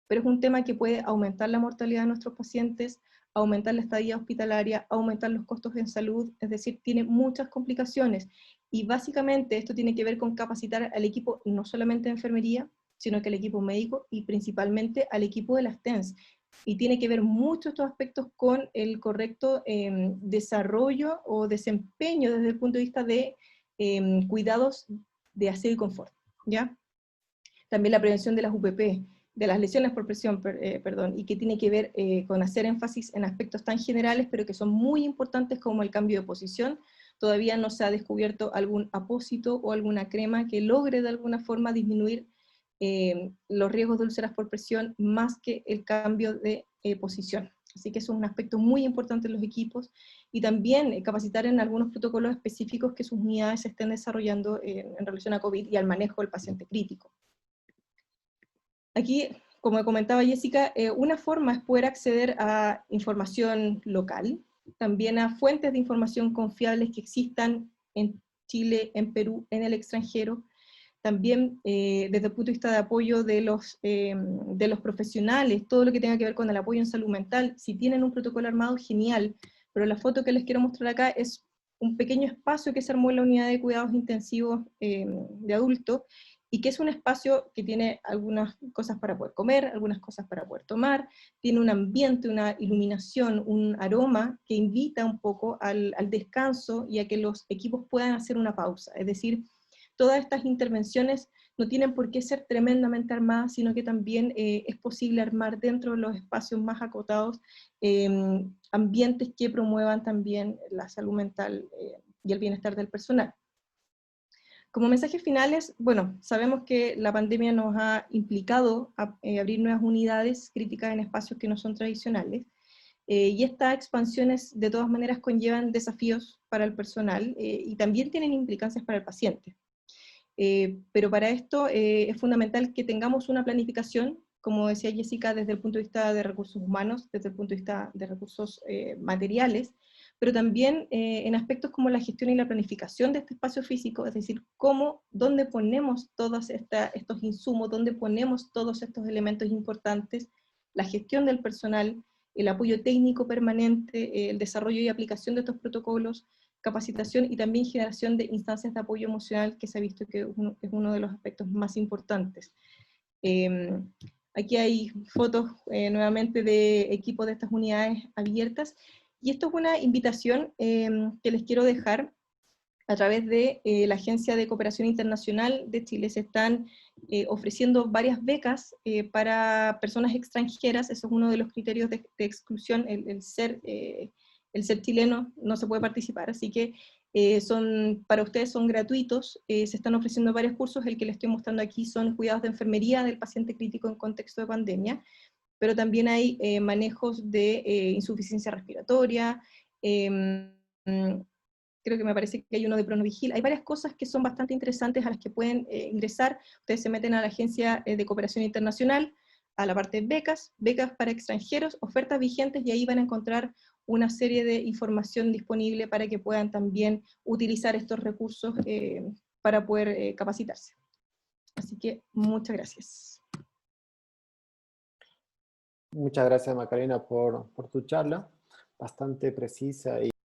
pero es un tema que puede aumentar la mortalidad de nuestros pacientes, aumentar la estadía hospitalaria, aumentar los costos en salud, es decir, tiene muchas complicaciones, y básicamente esto tiene que ver con capacitar al equipo, no solamente de enfermería, sino que al equipo médico y principalmente al equipo de las TENS, y tiene que ver mucho estos aspectos con el correcto desarrollo o desempeño desde el punto de vista de cuidados de aseo y confort, ¿ya? También la prevención de las UPP, de las lesiones por presión, y que tiene que ver con hacer énfasis en aspectos tan generales, pero que son muy importantes como el cambio de posición. Todavía no se ha descubierto algún apósito o alguna crema que logre de alguna forma disminuir los riesgos de úlceras por presión más que el cambio de posición. Así que eso es un aspecto muy importante en los equipos, y también capacitar en algunos protocolos específicos que sus unidades estén desarrollando en relación a COVID y al manejo del paciente crítico. Aquí, como comentaba Jessica, una forma es poder acceder a información local, también a fuentes de información confiables que existan en Chile, en Perú, en el extranjero, también desde el punto de vista de apoyo de los profesionales, todo lo que tenga que ver con el apoyo en salud mental. Si tienen un protocolo armado, genial, pero la foto que les quiero mostrar acá es un pequeño espacio que se armó en la unidad de cuidados intensivos de adultos, y que es un espacio que tiene algunas cosas para poder comer, algunas cosas para poder tomar, tiene un ambiente, una iluminación, un aroma que invita un poco al descanso y a que los equipos puedan hacer una pausa. Es decir, todas estas intervenciones no tienen por qué ser tremendamente armadas, sino que también es posible armar dentro de los espacios más acotados ambientes que promuevan también la salud mental y el bienestar del personal. Como mensajes finales, bueno, sabemos que la pandemia nos ha implicado a abrir nuevas unidades críticas en espacios que no son tradicionales, y estas expansiones de todas maneras conllevan desafíos para el personal y también tienen implicancias para el paciente. Pero para esto es fundamental que tengamos una planificación, como decía Jessica, desde el punto de vista de recursos humanos, desde el punto de vista de recursos materiales, pero también en aspectos como la gestión y la planificación de este espacio físico, es decir, dónde ponemos todos estos insumos, dónde ponemos todos estos elementos importantes, la gestión del personal, el apoyo técnico permanente, el desarrollo y aplicación de estos protocolos, capacitación y también generación de instancias de apoyo emocional, que se ha visto que es uno de los aspectos más importantes. Aquí hay fotos nuevamente de equipos de estas unidades abiertas, y esto es una invitación que les quiero dejar a través de la Agencia de Cooperación Internacional de Chile. Se están ofreciendo varias becas para personas extranjeras. Eso es uno de los criterios de exclusión, el ser chileno no se puede participar, así que para ustedes son gratuitos. Se están ofreciendo varios cursos. El que les estoy mostrando aquí son cuidados de enfermería del paciente crítico en contexto de pandemia, pero también hay manejos de insuficiencia respiratoria, creo que me parece que hay uno de Pronovigil. Hay varias cosas que son bastante interesantes a las que pueden ingresar. Ustedes se meten a la Agencia de Cooperación Internacional, a la parte de becas, becas para extranjeros, ofertas vigentes, y ahí van a encontrar una serie de información disponible para que puedan también utilizar estos recursos para poder capacitarse. Así que muchas gracias. Muchas gracias, Macarena, por tu charla, bastante precisa y